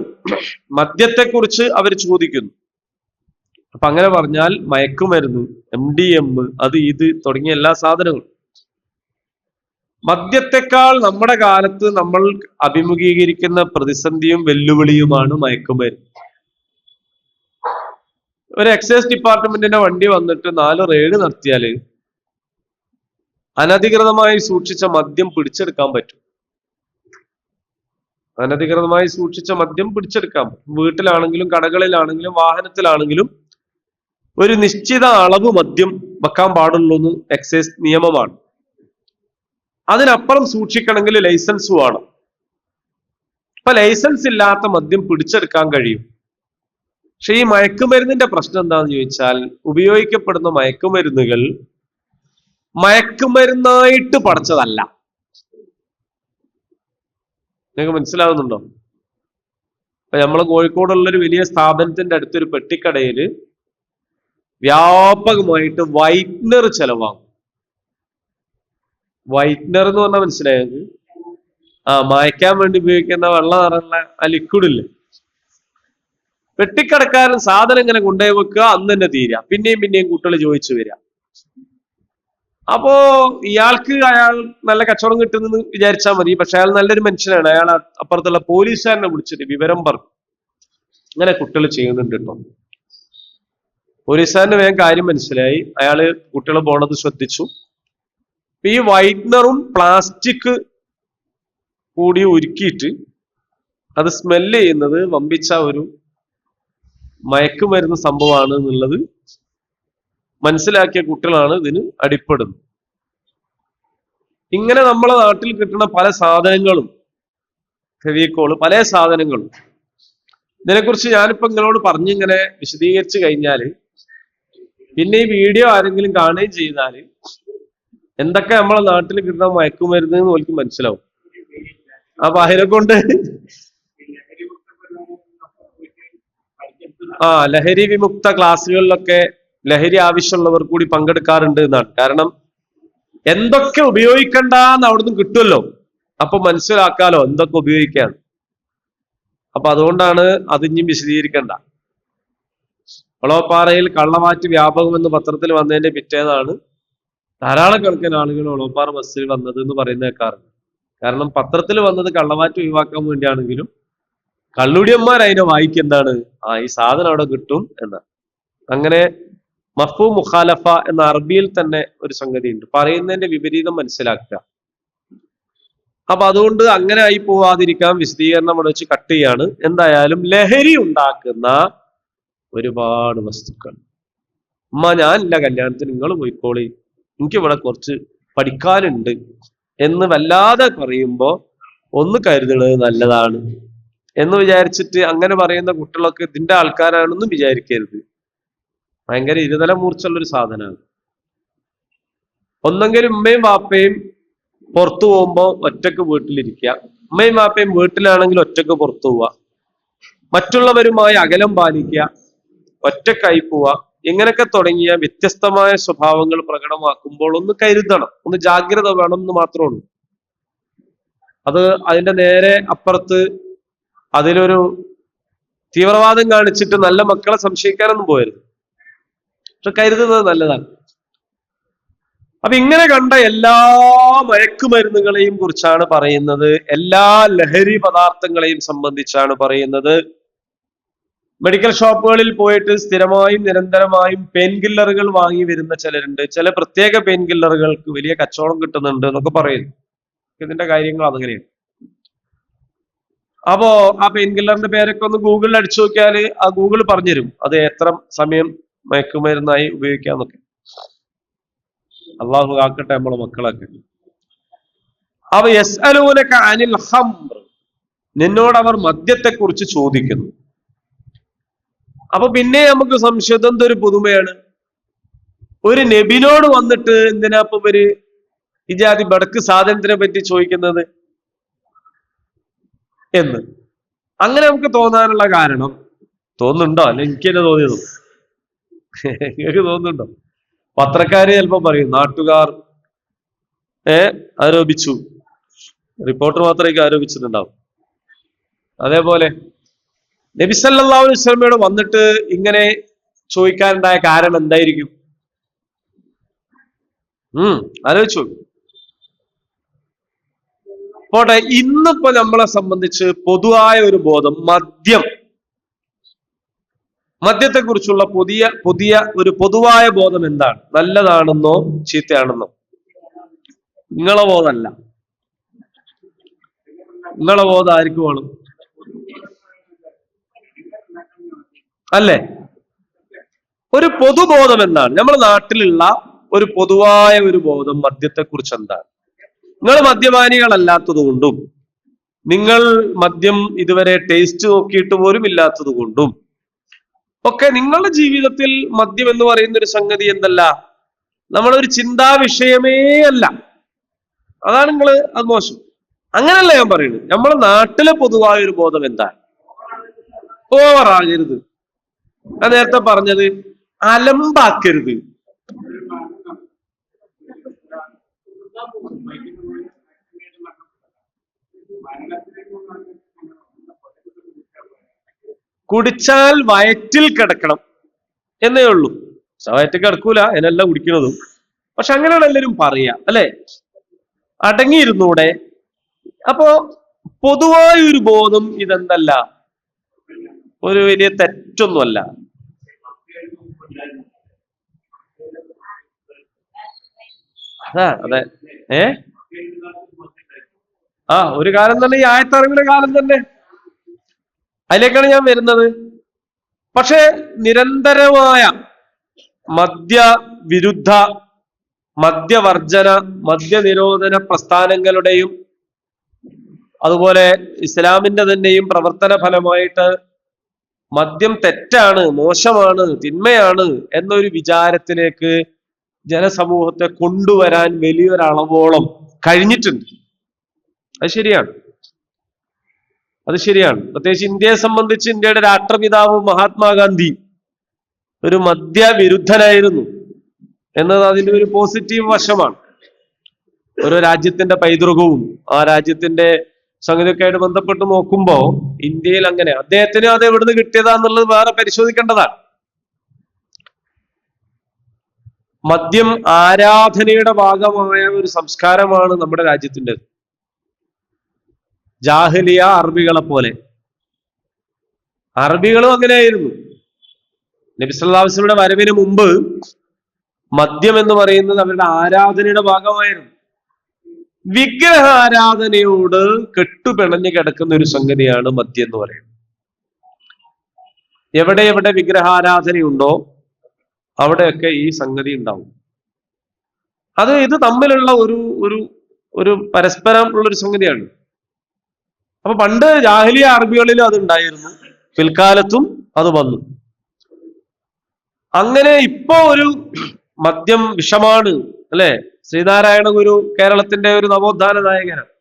മദ്യത്തെക്കുറിച്ച് അവർ ചോദിക്കുന്നു. അപ്പൊ അങ്ങനെ പറഞ്ഞാൽ മയക്കുമരുന്ന്, MDM, അത് ഇത് തുടങ്ങിയ എല്ലാ സാധനങ്ങളും. മദ്യത്തെക്കാൾ നമ്മുടെ കാലത്ത് നമ്മൾ അഭിമുഖീകരിക്കുന്ന പ്രതിസന്ധിയും വെല്ലുവിളിയുമാണ് മയക്കുമരുന്ന്. ഒരു എക്സൈസ് ഡിപ്പാർട്ട്മെന്റിന്റെ വണ്ടി വന്നിട്ട് 4 റെയ്ഡ് നടത്തിയാല് അനധികൃതമായി സൂക്ഷിച്ച മദ്യം പിടിച്ചെടുക്കാൻ പറ്റും. അനധികൃതമായി സൂക്ഷിച്ച മദ്യം പിടിച്ചെടുക്കാം. വീട്ടിലാണെങ്കിലും കടകളിലാണെങ്കിലും വാഹനത്തിലാണെങ്കിലും ഒരു നിശ്ചിത അളവ് മദ്യം വെക്കാൻ പാടുള്ളൂ എന്ന് എക്സൈസ് നിയമമാണ്. അതിനപ്പുറം സൂക്ഷിക്കണമെങ്കിൽ ലൈസൻസ് വേണം. അപ്പൊ ലൈസൻസ് ഇല്ലാത്ത മദ്യം പിടിച്ചെടുക്കാൻ കഴിയും. പക്ഷെ ഈ മയക്കുമരുന്നിന്റെ പ്രശ്നം എന്താണെന്ന് ചോദിച്ചാൽ, ഉപയോഗിക്കപ്പെടുന്ന മയക്കുമരുന്നുകൾ മയക്കുമരുന്നായിട്ട് പഠിച്ചതല്ല. നിങ്ങൾക്ക് മനസ്സിലാവുന്നുണ്ടോ? അപ്പൊ നമ്മള് കോഴിക്കോടുള്ളൊരു വലിയ സ്ഥാപനത്തിന്റെ അടുത്തൊരു പെട്ടിക്കടയില് വ്യാപകമായിട്ട് വൈറ്റ്നർ ചെലവാകും. വൈറ്റ്നർ എന്ന് പറഞ്ഞാൽ മനസ്സിലായത് മായ്ക്കാൻ വേണ്ടി ഉപയോഗിക്കുന്ന വെള്ള നിറമുള്ള ആ ലിക്വിഡില്ലേ, പെട്ടിക്കടക്കാരൻ സാധനം ഇങ്ങനെ കൊണ്ടുപോയി വെക്കുക, അന്ന് തന്നെ തീരുക, പിന്നെയും പിന്നെയും കുട്ടികൾ ചോദിച്ചു വരിക. അപ്പോ ഇയാൾക്ക് അയാൾ നല്ല കച്ചവടം കിട്ടുന്നെന്ന് വിചാരിച്ചാൽ മതി. പക്ഷെ അയാൾ നല്ലൊരു മനുഷ്യനാണ്. അയാൾ അപ്പുറത്തുള്ള പോലീസുകാരനെ വിളിച്ചിട്ട് വിവരം പറഞ്ഞു, അങ്ങനെ കുട്ടികൾ ചെയ്യുന്നുണ്ട് കേട്ടോ. പോലീസുകാരന് വേഗം കാര്യം മനസ്സിലായി. അയാള് കുട്ടികൾ പോണത് ശ്രദ്ധിച്ചു. ഈ വൈറ്റ്നറും പ്ലാസ്റ്റിക് കൂടി ഉരുക്കിയിട്ട് അത് സ്മെല്ല് ചെയ്യുന്നത് വമ്പിച്ച ഒരു മയക്കുമരുന്ന് സംഭവമാണ് എന്നുള്ളത് മനസ്സിലാക്കിയ കുട്ടികളാണ് ഇതിന് അടിപ്പെടുന്നത്. ഇങ്ങനെ നമ്മളെ നാട്ടിൽ കിട്ടുന്ന പല സാധനങ്ങളും, ഫെവിക്കോള്, പല സാധനങ്ങളും, ഇതിനെക്കുറിച്ച് ഞാനിപ്പോ നിങ്ങളോട് പറഞ്ഞിങ്ങനെ വിശദീകരിച്ചു കഴിഞ്ഞാല് പിന്നെ ഈ വീഡിയോ ആരെങ്കിലും കാണുകയും ചെയ്താല് എന്തൊക്കെ നമ്മളെ നാട്ടിൽ കിട്ടുന്ന മയക്കുമരുന്ന് എന്ന് ഓൽക്ക് മനസ്സിലാവും. അപ്പൊ അതിനെ കൊണ്ട് ലഹരി വിമുക്ത ക്ലാസ്സുകളിലൊക്കെ ലഹരി ആവശ്യമുള്ളവർ കൂടി പങ്കെടുക്കാറുണ്ട് എന്നാണ്. കാരണം എന്തൊക്കെ ഉപയോഗിക്കണ്ടെന്ന് അവിടുന്ന് കിട്ടുമല്ലോ, അപ്പൊ മനസ്സിലാക്കാലോ എന്തൊക്കെ ഉപയോഗിക്കാണ്. അപ്പൊ അതുകൊണ്ടാണ് അതിഞ്ഞും വിശദീകരിക്കണ്ട. ഒളവപ്പാറയിൽ കള്ളമാറ്റ് വ്യാപകമെന്ന് പത്രത്തിൽ വന്നതിന്റെ പിറ്റേന്നാണ് ധാരാളം കണക്കിന് ആളുകൾ ഒളവപ്പാറ ബസ്സിൽ വന്നത് എന്ന് പറയുന്ന കേൾക്കാറുണ്ട്. കാരണം പത്രത്തിൽ വന്നത് കള്ളമാറ്റ് ഒഴിവാക്കാൻ വേണ്ടിയാണെങ്കിലും കള്ളുടിയന്മാർ അതിനെ വായിക്കെന്താണ്, ഈ സാധനം അവിടെ കിട്ടും എന്നാണ്. അങ്ങനെ മഫ്ഹൂം മുഖാലഫ എന്ന അറബിയിൽ തന്നെ ഒരു സംഗതി ഉണ്ട്, പറയുന്നതിന്റെ വിപരീതം മനസ്സിലാക്കുക. അപ്പൊ അതുകൊണ്ട് അങ്ങനെ ആയി പോവാതിരിക്കാൻ വിശദീകരണം അവിടെ വെച്ച് കട്ട് ചെയ്യാണ്. എന്തായാലും ലഹരി ഉണ്ടാക്കുന്ന ഒരുപാട് വസ്തുക്കൾ. ഞാനില്ല കല്യാണത്തിന്, നിങ്ങൾ പോയിക്കോളി, എനിക്കിവിടെ കുറച്ച് പഠിക്കാനുണ്ട് എന്ന് വല്ലാതെ പറയുമ്പോ ഒന്ന് കരുതുന്നത് നല്ലതാണ് എന്ന് വിചാരിച്ചിട്ട് അങ്ങനെ പറയുന്ന കുട്ടികളൊക്കെ ഇതിന്റെ ആൾക്കാരാണെന്നും വിചാരിക്കരുത്. ഭയങ്കര ഇരുതല മൂർച്ചുള്ളൊരു സാധനമാണ്. ഒന്നെങ്കിലും ഉമ്മയും വാപ്പയും പുറത്തു പോകുമ്പോ ഒറ്റക്ക് വീട്ടിലിരിക്കുക, ഉമ്മയും വാപ്പയും വീട്ടിലാണെങ്കിൽ ഒറ്റക്ക് പുറത്തു പോവുക, മറ്റുള്ളവരുമായി അകലം പാലിക്കുക, ഒറ്റക്കായി പോവുക, ഇങ്ങനെയൊക്കെ തുടങ്ങിയ വ്യത്യസ്തമായ സ്വഭാവങ്ങൾ പ്രകടമാക്കുമ്പോൾ ഒന്ന് കരുതണം, ഒന്ന് ജാഗ്രത വേണം എന്ന് മാത്രമേ ഉള്ളൂ. അത് അതിന്റെ നേരെ അപ്പുറത്ത് അതിലൊരു തീവ്രവാദം കാണിച്ചിട്ട് നല്ല മക്കളെ സംശയിക്കാനൊന്നും പോകരുത്. പക്ഷെ കരുതുന്നത് നല്ലതാണ്. അപ്പൊ ഇങ്ങനെ കണ്ട എല്ലാ മയക്കുമരുന്നുകളെയും കുറിച്ചാണ് പറയുന്നത്, എല്ലാ ലഹരി പദാർത്ഥങ്ങളെയും സംബന്ധിച്ചാണ് പറയുന്നത്. മെഡിക്കൽ ഷോപ്പുകളിൽ പോയിട്ട് സ്ഥിരമായും നിരന്തരമായും പെയിൻ കില്ലറുകൾ വാങ്ങി വരുന്ന ചിലരുണ്ട്. ചില പ്രത്യേക പെയിൻ കില്ലറുകൾക്ക് വലിയ കച്ചവടം കിട്ടുന്നുണ്ട് എന്നൊക്കെ പറയുന്നു. ഇതിന്റെ കാര്യങ്ങൾ അതങ്ങനെയാണ്. അപ്പോ ആ പെയിൻ കില്ലറിന്റെ പേരൊക്കെ ഒന്ന് ഗൂഗിളിൽ അടിച്ചു നോക്കിയാൽ ആ ഗൂഗിൾ പറഞ്ഞുതരും അത് എത്ര സമയം മയക്കുമരുന്നായി ഉപയോഗിക്കാന്നൊക്കെ. അള്ളാഹു കാക്കട്ടെ നമ്മളെ മക്കളൊക്കെ. അപ്പൊ യസ്അലൂനക അനിൽ ഖംർ, നിന്നോട് അവർ മദ്യത്തെ കുറിച്ച് ചോദിക്കുന്നു. അപ്പൊ പിന്നെ നമുക്ക് സംശയം, എന്തൊരു പുതുമയാണ്, ഒരു നബിനോട് വന്നിട്ട് എന്തിനാ ഇപ്പൊ ഇവര് ഈ ജാതി ബടക്ക് സാധനത്തിനെ പറ്റി ചോദിക്കുന്നത് എന്ന്. അങ്ങനെ നമുക്ക് തോന്നാനുള്ള കാരണം, തോന്നുന്നുണ്ടോ? അല്ലെ എനിക്ക് തന്നെ തോന്നിയതും നിങ്ങൾക്ക് തോന്നുന്നുണ്ടോ? പത്രക്കാര് ചിലപ്പോ പറയും നാട്ടുകാർ ആരോപിച്ചു, റിപ്പോർട്ടർ മാത്രമേ ആരോപിച്ചിട്ടുണ്ടാവും. അതേപോലെ നബി സല്ലല്ലാഹു അലൈഹി വസല്ലമയോട് വന്നിട്ട് ഇങ്ങനെ ചോദിക്കാനുണ്ടായ കാരണം എന്തായിരിക്കും? ആലോചിച്ചു. പോട്ടെ, ഇന്നിപ്പോ നമ്മളെ സംബന്ധിച്ച് പൊതുവായ ഒരു ബോധം, മദ്യത്തെ കുറിച്ചുള്ള പുതിയ ഒരു പൊതുവായ ബോധം എന്താണ്? നല്ലതാണെന്നോ ചീത്തയാണെന്നോ? നിങ്ങളെ ബോധമല്ല. നിങ്ങളെ ബോധം ആർക്ക് വേണം? അല്ലേ? ഒരു പൊതുബോധം എന്താണ്? നമ്മുടെ നാട്ടിലുള്ള ഒരു പൊതുവായ ഒരു ബോധം മദ്യത്തെ കുറിച്ച് എന്താണ്? നിങ്ങൾ മദ്യപാനികളല്ലാത്തത് കൊണ്ടും, നിങ്ങൾ മദ്യം ഇതുവരെ ടേസ്റ്റ് നോക്കിയിട്ട് പോലും ഇല്ലാത്തത് കൊണ്ടും ഒക്കെ നിങ്ങളുടെ ജീവിതത്തിൽ മദ്യം എന്ന് പറയുന്ന ഒരു സംഗതി എന്തല്ല, നമ്മളൊരു ചിന്താ വിഷയമേ അല്ല. അതാണ് അത് മോശം. അങ്ങനല്ല ഞാൻ പറയുന്നത്. നമ്മുടെ നാട്ടിലെ പൊതുവായ ഒരു ബോധം എന്താണ്? ഓവറാകരുത്. ഞാൻ നേരത്തെ പറഞ്ഞത് അലമ്പാക്കരുത്. കുടിച്ചാൽ വയറ്റിൽ കിടക്കണം എന്നേ ഉള്ളൂ. വയറ്റിൽ കിടക്കൂല, അതിനെല്ലാം കുടിക്കുന്നതും. പക്ഷെ അങ്ങനെയാണ് എല്ലാവരും പറയാ, അല്ലെ? അടങ്ങിയിരുന്നൂടെ? അപ്പോ പൊതുവായ ഒരു ബോധം ഇതെന്തല്ല, ഒരു വലിയ തെറ്റൊന്നുമല്ല. അതെ. ഒരു കാലം തന്നെ, ഈ ആയത്തറിവിന്റെ കാലം തന്നെ, അതിലേക്കാണ് ഞാൻ വരുന്നത്. പക്ഷെ നിരന്തരമായ മദ്യവിരുദ്ധ, മദ്യവർജന, മദ്യനിരോധന പ്രസ്ഥാനങ്ങളുടെയും അതുപോലെ ഇസ്ലാമിന്റെ തന്നെയും പ്രവർത്തന ഫലമായിട്ട് മദ്യം തെറ്റാണ്, മോശമാണ്, തിന്മയാണ് എന്നൊരു വിചാരത്തിലേക്ക് ജനസമൂഹത്തെ കൊണ്ടുവരാൻ വലിയൊരളവോളം കഴിഞ്ഞിട്ടുണ്ട്. അത് ശരിയാണ്. പ്രത്യേകിച്ച് ഇന്ത്യയെ സംബന്ധിച്ച് ഇന്ത്യയുടെ രാഷ്ട്രപിതാവ് മഹാത്മാഗാന്ധി ഒരു മദ്യവിരുദ്ധനായിരുന്നു എന്നത് അതിന്റെ ഒരു പോസിറ്റീവ് വശമാണ്. ഓരോ രാജ്യത്തിന്റെ പൈതൃകവും ആ രാജ്യത്തിന്റെ സംഗതിയൊക്കെ ആയിട്ട് ബന്ധപ്പെട്ട് നോക്കുമ്പോ ഇന്ത്യയിൽ അങ്ങനെ അദ്ദേഹത്തിന് അത് എവിടുന്ന് കിട്ടിയതാന്നുള്ളത് വേറെ പരിശോധിക്കേണ്ടതാണ്. മദ്യം ആരാധനയുടെ ഭാഗമായ ഒരു സംസ്കാരമാണ് നമ്മുടെ രാജ്യത്തിന്റെ. ജാഹിലിയ അറബികളെ പോലെ. അറബികളും അങ്ങനെയായിരുന്നു. നബി സല്ലല്ലാഹു അലൈഹി വസല്ലമയുടെ വരവിന് മുമ്പ് മദ്യം എന്ന് പറയുന്നത് അവരുടെ ആരാധനയുടെ ഭാഗമായിരുന്നു. വിഗ്രഹാരാധനയോട് കെട്ടുപിണഞ്ഞു കിടക്കുന്ന ഒരു സംഗതിയാണ് മദ്യം എന്ന് പറയുന്നത്. എവിടെ വിഗ്രഹാരാധനയുണ്ടോ അവിടെയൊക്കെ ഈ സംഗതി ഉണ്ടാവും. ഇത് തമ്മിലുള്ള ഒരു പരസ്പരം ഉള്ളൊരു സംഗതിയാണ്. അപ്പൊ പണ്ട് ജാഹിലിയ അറബികളിലും അത് ഉണ്ടായിരുന്നു, പിൽക്കാലത്തും അത് വന്നു. അങ്ങനെ ഇപ്പോ ഒരു മദ്യം വിഷമാണ്, അല്ലെ? ശ്രീനാരായണ ഗുരു കേരളത്തിന്റെ ഒരു നവോത്ഥാന നായകനാണ്.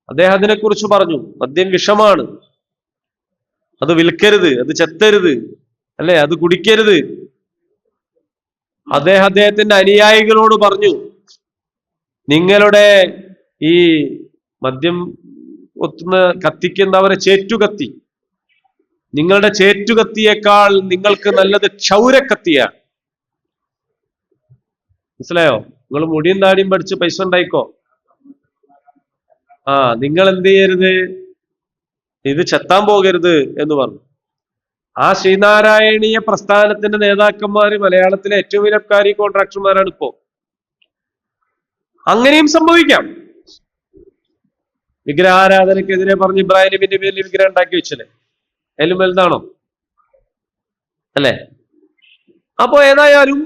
അദ്ദേഹം അതിനെ കുറിച്ച് പറഞ്ഞു, മദ്യം വിഷമാണ്, അത് വിൽക്കരുത്, അത് ചെത്തരുത്, അല്ലെ? അത് കുടിക്കരുത്. അദ്ദേഹത്തിന്റെ അനുയായികളോട് പറഞ്ഞു, നിങ്ങളുടെ ഈ മദ്യം കത്തിക്കുന്നവരെ ചേറ്റുകത്തി, നിങ്ങളുടെ ചേറ്റുകത്തിയേക്കാൾ നിങ്ങൾക്ക് നല്ലത് ക്ഷൗരക്കത്തിയാണ്. മനസ്സിലായോ? നിങ്ങൾ മുടിയും താടിയും പഠിച്ച് പൈസ ഉണ്ടായിക്കോ. നിങ്ങൾ എന്ത് ചെയ്യരുത്, ഇത് ചെത്താൻ പോകരുത് എന്ന് പറഞ്ഞു. ആ ശ്രീനാരായണീയ പ്രസ്ഥാനത്തിന്റെ നേതാക്കന്മാര് മലയാളത്തിലെ ഏറ്റവും വലിയ അബ്കാരി കോൺട്രാക്ടർമാരാണ് ഇപ്പോ. അങ്ങനെയും സംഭവിക്കാം. വിഗ്രഹാരാധനക്കെതിരെ പറഞ്ഞ് ഇബ്രാഹിം നബിന്റെ പേരിൽ വിഗ്രഹം ഉണ്ടാക്കി വെച്ചല്ലേ, അതിലും വലുതാണോ? അല്ലെ? അപ്പോ ഏതായാലും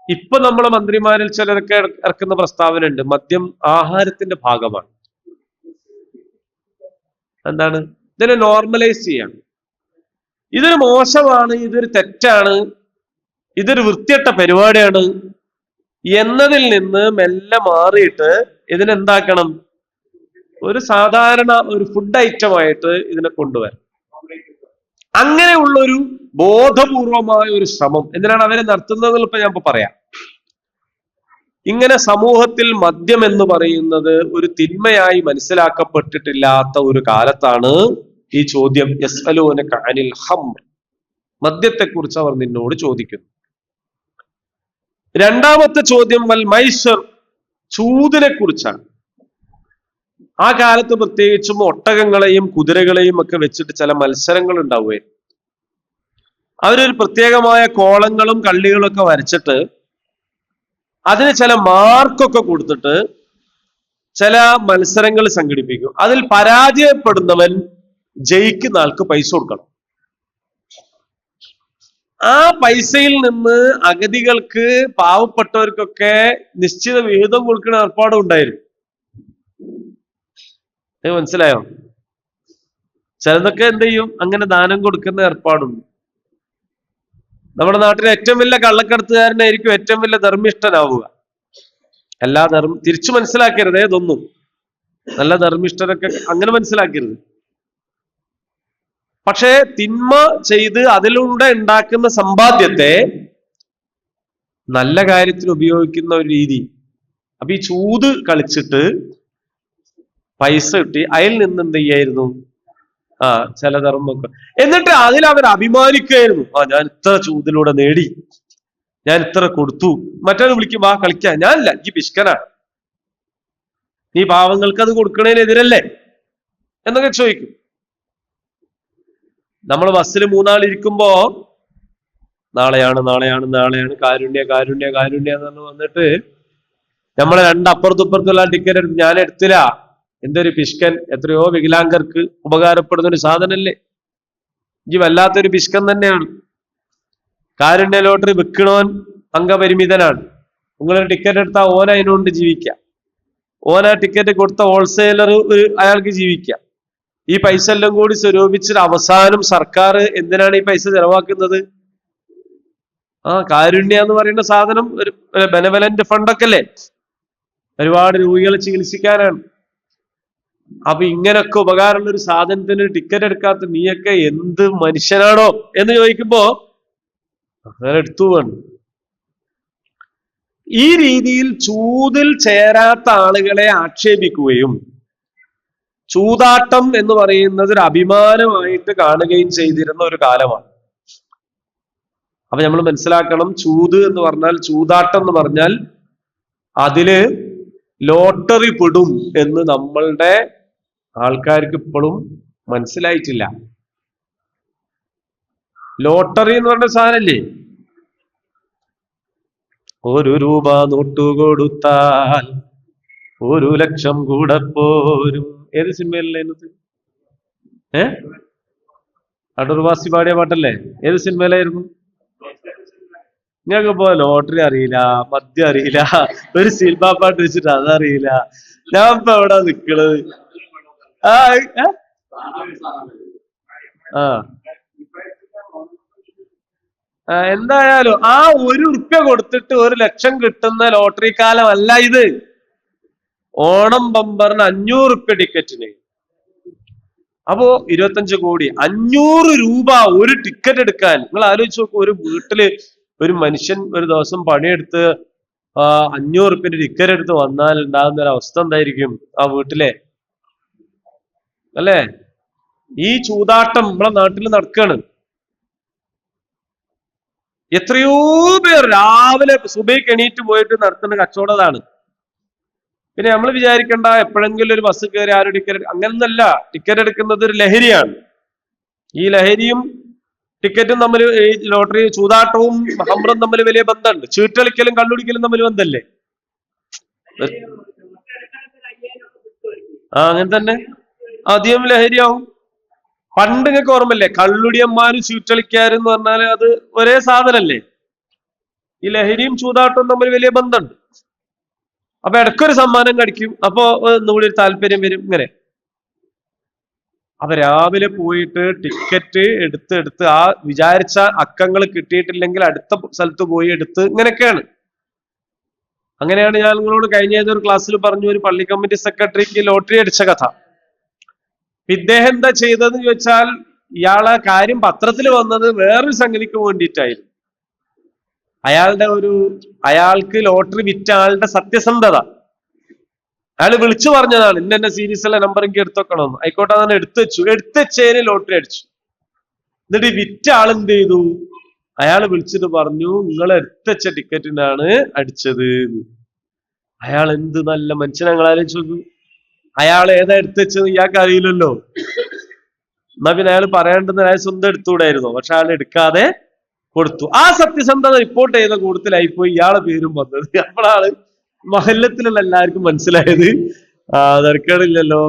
ഇപ്പൊ നമ്മളെ മന്ത്രിമാരിൽ ചിലരൊക്കെ ഇറക്കുന്ന പ്രസ്താവന ഉണ്ട്, മദ്യം ആഹാരത്തിന്റെ ഭാഗമാണ്. എന്താണ്? ഇതിനെ നോർമലൈസ് ചെയ്യാണ്. ഇതൊരു മോശമാണ്, ഇതൊരു തെറ്റാണ്, ഇതൊരു വൃത്തികെട്ട പരിപാടിയാണ് എന്നതിൽ നിന്ന് മെല്ലെ മാറിയിട്ട് ഇതിനെന്താക്കണം, ഒരു സാധാരണ ഒരു ഫുഡ് ഐറ്റമായിട്ട് ഇതിനെ കൊണ്ടുവരാം. അങ്ങനെയുള്ള ഒരു ബോധപൂർവമായ ഒരു ശ്രമം എന്തിനാണ് അവരെ നടത്തുന്നത് ഇപ്പൊ ഞാൻ പറയാം. ഇങ്ങനെ സമൂഹത്തിൽ മദ്യം എന്ന് പറയുന്നത് ഒരു തിന്മയായി മനസ്സിലാക്കപ്പെട്ടിട്ടില്ലാത്ത ഒരു കാലത്താണ് ഈ ചോദ്യം യസ്അലൂനക അനിൽ ഖംർ, മദ്യത്തെക്കുറിച്ച് അവർ നിന്നോട് ചോദിക്കുന്നു. രണ്ടാമത്തെ ചോദ്യം വൽ മൈസർ, ചൂതിനെ കുറിച്ചാണ്. ആ കാലത്ത് പ്രത്യേകിച്ചും ഒട്ടകങ്ങളെയും കുതിരകളെയും ഒക്കെ വെച്ചിട്ട് ചില മത്സരങ്ങൾ ഉണ്ടാവുകയായിരുന്നു. അവരൊരു പ്രത്യേകമായ കോളങ്ങളും കള്ളികളും ഒക്കെ വരച്ചിട്ട് അതിന് ചില മാർക്കൊക്കെ കൊടുത്തിട്ട് ചില മത്സരങ്ങൾ സംഘടിപ്പിക്കും. അതിൽ പരാജയപ്പെടുന്നവൻ ജയിക്കുന്ന ആൾക്ക് പൈസ കൊടുക്കണം. ആ പൈസയിൽ നിന്ന് അഗതികൾക്ക്, പാവപ്പെട്ടവർക്കൊക്കെ നിശ്ചിത വിഹിതം കൊടുക്കുന്ന ഏർപ്പാടും ഉണ്ടായിരുന്നു. മനസ്സിലായോ? ചിലതൊക്കെ എന്ത് ചെയ്യും, അങ്ങനെ ദാനം കൊടുക്കുന്ന ഏർപ്പാടുണ്ട്. നമ്മുടെ നാട്ടിലെ ഏറ്റവും വലിയ കള്ളക്കടത്തുകാരനായിരിക്കും ഏറ്റവും വലിയ ധർമ്മിഷ്ഠനാവുക. എല്ലാ തിരിച്ചു മനസ്സിലാക്കരുത് ഇതൊന്നും. നല്ല ധർമ്മിഷ്ഠരൊക്കെ അങ്ങനെ മനസ്സിലാക്കരുത്. പക്ഷേ തിന്മ ചെയ്ത് അതിലൂടെ ഉണ്ടാക്കുന്ന സമ്പാദ്യത്തെ നല്ല കാര്യത്തിന് ഉപയോഗിക്കുന്ന ഒരു രീതി. അപ്പൊ ഈ ചൂത് കളിച്ചിട്ട് പൈസ കിട്ടി അതിൽ നിന്ന് എന്ത് ചെയ്യായിരുന്നു, ചില ധർമ്മമൊക്കെ, എന്നിട്ട് അതിൽ അവർ അഭിമാനിക്കുകയായിരുന്നു. ഞാൻ ഇത്ര ചൂതിലൂടെ നേടി, ഞാൻ ഇത്ര കൊടുത്തു. മറ്റൊരു വിളിക്കും, കളിക്കാൻ. ഞാനില്ല, ഈ പിശുക്കനാണ്, നീ പാവങ്ങൾക്ക് അത് കൊടുക്കണതിനെതിരല്ലേ എന്നൊക്കെ ചോദിക്കും. നമ്മൾ ബസ്സിൽ മൂന്നാളിരിക്കുമ്പോ നാളെയാണ് കാരുണ്യ കാരുണ്യ കാരുണ്യ എന്ന് വന്നിട്ട് നമ്മളെ രണ്ടപ്പുറത്തുപ്പുറത്തുള്ള ടിക്കറ്റ് എടുത്ത് ഞാൻ എടുത്തില്ല. എന്തൊരു പിശുക്കൻ, എത്രയോ വികലാംഗർക്ക് ഉപകാരപ്പെടുന്ന ഒരു സാധനല്ലേ, ഈ വല്ലാത്തൊരു പിശുക്കൻ തന്നെയാണ്. കാരുണ്യ ലോട്ടറി വിൽക്കണോൻ അംഗപരിമിതനാണ്. നിങ്ങളൊരു ടിക്കറ്റ് എടുത്താൽ ഓന അതിനുകൊണ്ട് ജീവിക്കാം. ഓന ടിക്കറ്റ് കൊടുത്ത ഹോൾസെയിലർ അയാൾക്ക് ജീവിക്കാം. ഈ പൈസ എല്ലാം കൂടി സ്വരൂപിച്ചിട്ട് അവസാനം സർക്കാർ എന്തിനാണ് ഈ പൈസ ചെലവാക്കുന്നത്? കാരുണ്യ എന്ന് പറയുന്ന സാധനം ഒരു ബെനവലന്റ് ഫണ്ടൊക്കെ അല്ലേ, ഒരുപാട് രോഗികളെ ചികിത്സിക്കാനാണ്. അപ്പൊ ഇങ്ങനൊക്കെ ഉപകാരമുള്ള ഒരു സാധനത്തിന് ടിക്കറ്റ് എടുക്കാത്ത നീയൊക്കെ എന്ത് മനുഷ്യനാണോ എന്ന് ചോദിക്കുമ്പോ അങ്ങനെ എടുത്തു വേണം. ഈ രീതിയിൽ ചൂതിൽ ചേരാത്ത ആളുകളെ ആക്ഷേപിക്കുകയും ചൂതാട്ടം എന്ന് പറയുന്നത് ഒരു അഭിമാനമായിട്ട് കാണുകയും ചെയ്തിരുന്ന ഒരു കാലമാണ്. അപ്പൊ നമ്മൾ മനസ്സിലാക്കണം, ചൂത് എന്ന് പറഞ്ഞാൽ, ചൂതാട്ടം എന്ന് പറഞ്ഞാൽ അതില് ലോട്ടറി പെടും എന്ന് നമ്മളുടെ ആൾക്കാർക്ക് ഇപ്പോഴും മനസ്സിലായിട്ടില്ല. ലോട്ടറി എന്ന് പറഞ്ഞ സാധനല്ലേ, 1 രൂപ നോട്ടു കൊടുത്താൽ 1 ലക്ഷം കൂടെ പോരും. ഏത് സിനിമയിലല്ലേ അതിനകത്ത്? അടൂർവാസി പാടിയ പാട്ടല്ലേ? ഏത് സിനിമയിലായിരുന്നു? നിങ്ങൾക്ക് ഇപ്പോ ലോട്ടറി അറിയില്ല, മദ്യം അറിയില്ല, ഒരു സിനിമ പാട്ട് വെച്ചിട്ട് അതറിയില്ല. ഞാൻ ഇപ്പൊ എവിടാ നിക്കണത്? എന്തായാലും ആ 1 ഉറുപ്യ കൊടുത്തിട്ട് 1 ലക്ഷം കിട്ടുന്ന ലോട്ടറി കാലമല്ല ഇത്. ഓണം ബമ്പറിന് 500 ഉറുപ്യ ടിക്കറ്റിന്. അപ്പോ 25 കോടി, 500 രൂപ ഒരു ടിക്കറ്റ് എടുക്കാൻ. നിങ്ങൾ ആലോചിച്ച് നോക്കൂ, ഒരു വീട്ടില് ഒരു മനുഷ്യൻ ഒരു ദിവസം പണിയെടുത്ത് 500 ഉറുപ്യന്റെ ടിക്കറ്റ് എടുത്ത് വന്നാൽ ഉണ്ടാകുന്ന ഒരു അവസ്ഥ എന്തായിരിക്കും ആ വീട്ടിലെ, അല്ലേ? ഈ ചൂതാട്ടം നമ്മളെ നാട്ടിൽ നടക്കാണ്. എത്രയോ പേർ രാവിലെ സുബഹിക്ക് എണീറ്റ് പോയിട്ട് നടത്തുന്ന കച്ചവടമാണ്. പിന്നെ നമ്മൾ വിചാരിക്കേണ്ട എപ്പോഴെങ്കിലും ഒരു ബസ് കയറി ആരും ടിക്കറ്റ്, അങ്ങനൊന്നല്ല. ടിക്കറ്റ് എടുക്കുന്നത് ഒരു ലഹരിയാണ്. ഈ ലഹരിയും ടിക്കറ്റും തമ്മിൽ, ഈ ലോട്ടറി ചൂതാട്ടവും ഹംറും തമ്മിൽ വലിയ ബന്ധമുണ്ട്. ചീട്ടളിക്കലും കള്ളുടിക്കലും തമ്മിൽ ബന്ധമല്ലേ? അങ്ങനെ തന്നെ അധികം ലഹരിയാവും. പണ്ട് നിങ്ങൾക്ക് ഓർമ്മല്ലേ, കള്ളുടിയന്മാരും ചീട്ടളിക്കാരും എന്ന് പറഞ്ഞാല് അത് ഒരേ സാധനല്ലേ? ഈ ലഹരിയും ചൂതാട്ടവും തമ്മിൽ വലിയ ബന്ധമുണ്ട്. അപ്പൊ ഇടയ്ക്കൊരു സമ്മാനം കടിക്കും, അപ്പൊ ഒന്നുകൂടി ഒരു താല്പര്യം വരും. ഇങ്ങനെ അപ്പൊ രാവിലെ പോയിട്ട് ടിക്കറ്റ് എടുത്ത് ആ വിചാരിച്ച അക്കങ്ങൾ കിട്ടിയിട്ടില്ലെങ്കിൽ അടുത്ത സ്ഥലത്ത് പോയി എടുത്ത്, ഇങ്ങനെയൊക്കെയാണ്. അങ്ങനെയാണ് ഞാൻ നിങ്ങളോട് കഴിഞ്ഞ ഏതൊരു ക്ലാസ്സിൽ പറഞ്ഞു, ഒരു പള്ളി കമ്മിറ്റി സെക്രട്ടറിക്ക് ലോട്ടറി അടിച്ച കഥ. ഇദ്ദേഹം എന്താ ചെയ്തതെന്ന് ചോദിച്ചാൽ, ഇയാളെ കാര്യം പത്രത്തിൽ വന്നത് വേറൊരു സംഗതിക്ക് വേണ്ടിയിട്ടായിരുന്നു. അയാൾക്ക് ലോട്ടറി വിറ്റ ആളുടെ സത്യസന്ധത അയാൾ വിളിച്ചു പറഞ്ഞതാണ്, ഇന്ന സീരീസിലെ നമ്പർ എനിക്ക് എടുത്തൊക്കണമെന്ന്. ആയിക്കോട്ടെ, അതാണ് എടുത്തുവെച്ചതിന് ലോട്ടറി അടിച്ചു. എന്നിട്ട് വിറ്റ ആളെന്ത് ചെയ്തു? അയാൾ വിളിച്ചിട്ട് പറഞ്ഞു, നിങ്ങൾ എടുത്തുവെച്ച ടിക്കറ്റിനാണ് അടിച്ചത്. അയാൾ എന്ത് നല്ല മനുഷ്യനെ നിങ്ങൾ ആലോചിച്ചു. അയാൾ ഏതാ എടുത്തുവെച്ചത് ഇയാൾക്ക് അറിയില്ലല്ലോ. എന്നാ പിന്നെ അയാൾ പറയേണ്ടത് അയാൾ സ്വന്തം എടുത്തുകൂടായിരുന്നോ? പക്ഷെ അയാൾ എടുക്കാതെ കൊടുത്തു. ആ സത്യസന്ധത റിപ്പോർട്ട് ചെയ്ത കൂട്ടത്തിലായി പോയി ഇയാളെ പേരും വന്നത്. അപ്പോഴാണ് മഹല്ലത്തിലുള്ള എല്ലാവർക്കും മനസ്സിലായത് തിരക്കേടില്ലല്ലോ.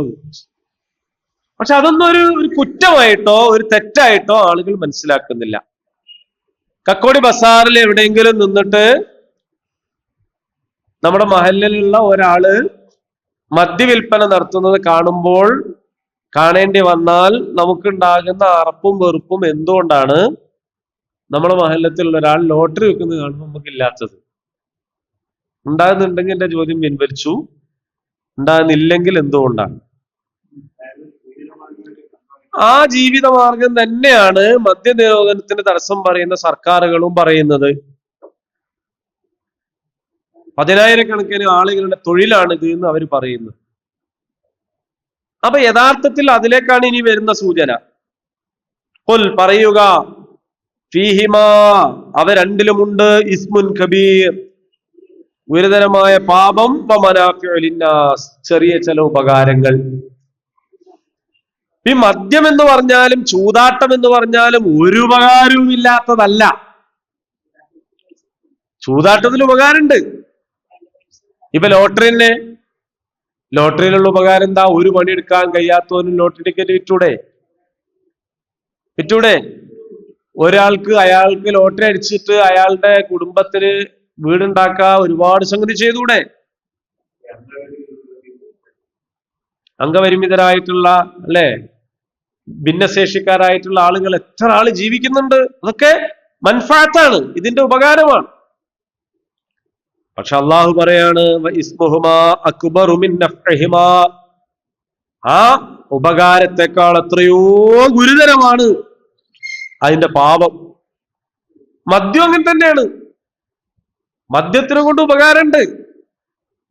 പക്ഷെ അതൊന്നും ഒരു കുറ്റമായിട്ടോ ഒരു തെറ്റായിട്ടോ ആളുകൾ മനസ്സിലാക്കുന്നില്ല. കക്കോടി ബസാറിൽ എവിടെയെങ്കിലും നിന്നിട്ട് നമ്മുടെ മഹല്ലിലുള്ള ഒരാള് മദ്യവിൽപ്പന നടത്തുന്നത് കാണേണ്ടി വന്നാൽ നമുക്കുണ്ടാകുന്ന അറപ്പും വെറുപ്പും എന്തുകൊണ്ടാണ് നമ്മുടെ മഹല്ലത്തിലുള്ള ഒരാൾ ലോട്ടറി വെക്കുന്നത് കാണുമ്പോൾ നമുക്കില്ലാത്തത്? ഉണ്ടാകുന്നുണ്ടെങ്കിൽ എന്റെ ചോദ്യം പിൻവലിച്ചു, ഉണ്ടാകുന്നില്ലെങ്കിൽ എന്തുകൊണ്ടാണ്? ആ ജീവിതമാർഗം തന്നെയാണ് മദ്യനിരോധനത്തിന് തടസ്സം പറയുന്ന സർക്കാരുകളും പറയുന്നത്. 10,000-കണക്കിന് ആളുകളുടെ തൊഴിലാണിത് എന്ന് അവർ പറയുന്നു. അപ്പൊ യഥാർത്ഥത്തിൽ അതിലേക്കാണ് ഇനി വരുന്ന സൂചന. പറയുക, ഫീഹിമാ, അവ രണ്ടിലുമുണ്ട്, ഇസ്മുൻ കബീർ, ഗുരുതരമായ പാപം, വമനാഫിഉ ലിന്നാസ്, ചെറിയ ചില ഉപകാരങ്ങൾ. ഈ മദ്യം എന്ന് പറഞ്ഞാലും ചൂതാട്ടം എന്ന് പറഞ്ഞാലും ഒരു ഉപകാരവും ഇല്ലാത്തതല്ല. ചൂതാട്ടത്തിൽ ഉപകാരമുണ്ട്. ഇപ്പൊ ലോട്ടറിയിലുള്ള ഉപകാരം എന്താ? ഒരു പണിയെടുക്കാൻ കഴിയാത്തവനും ലോട്ടറി ടിക്കറ്റ് വിറ്റൂടെ? അയാൾക്ക് ലോട്ടറി അടിച്ചിട്ട് അയാളുടെ കുടുംബത്തിന് വീടുണ്ടാക്കുക, ഒരുപാട് സംഗതി ചെയ്തൂടെ? അംഗപരിമിതരായിട്ടുള്ള ഭിന്നശേഷിക്കാരായിട്ടുള്ള ആളുകൾ എത്ര ആള് ജീവിക്കുന്നുണ്ട്. അതൊക്കെ മൻഫഅത്താണ്, ഇതിന്റെ ഉപകാരമാണ്. പക്ഷെ അള്ളാഹു പറയാണ്, അക്ബറു മിൻ നഫ്ഇഹിമാ, ആ ഉപകാരത്തെക്കാൾ എത്രയോ ഗുരുതരമാണ് അതിന്റെ പാപം. മദ്യം അങ്ങനെ തന്നെയാണ്. മദ്യത്തിനെ കൊണ്ട് ഉപകാരമുണ്ട്.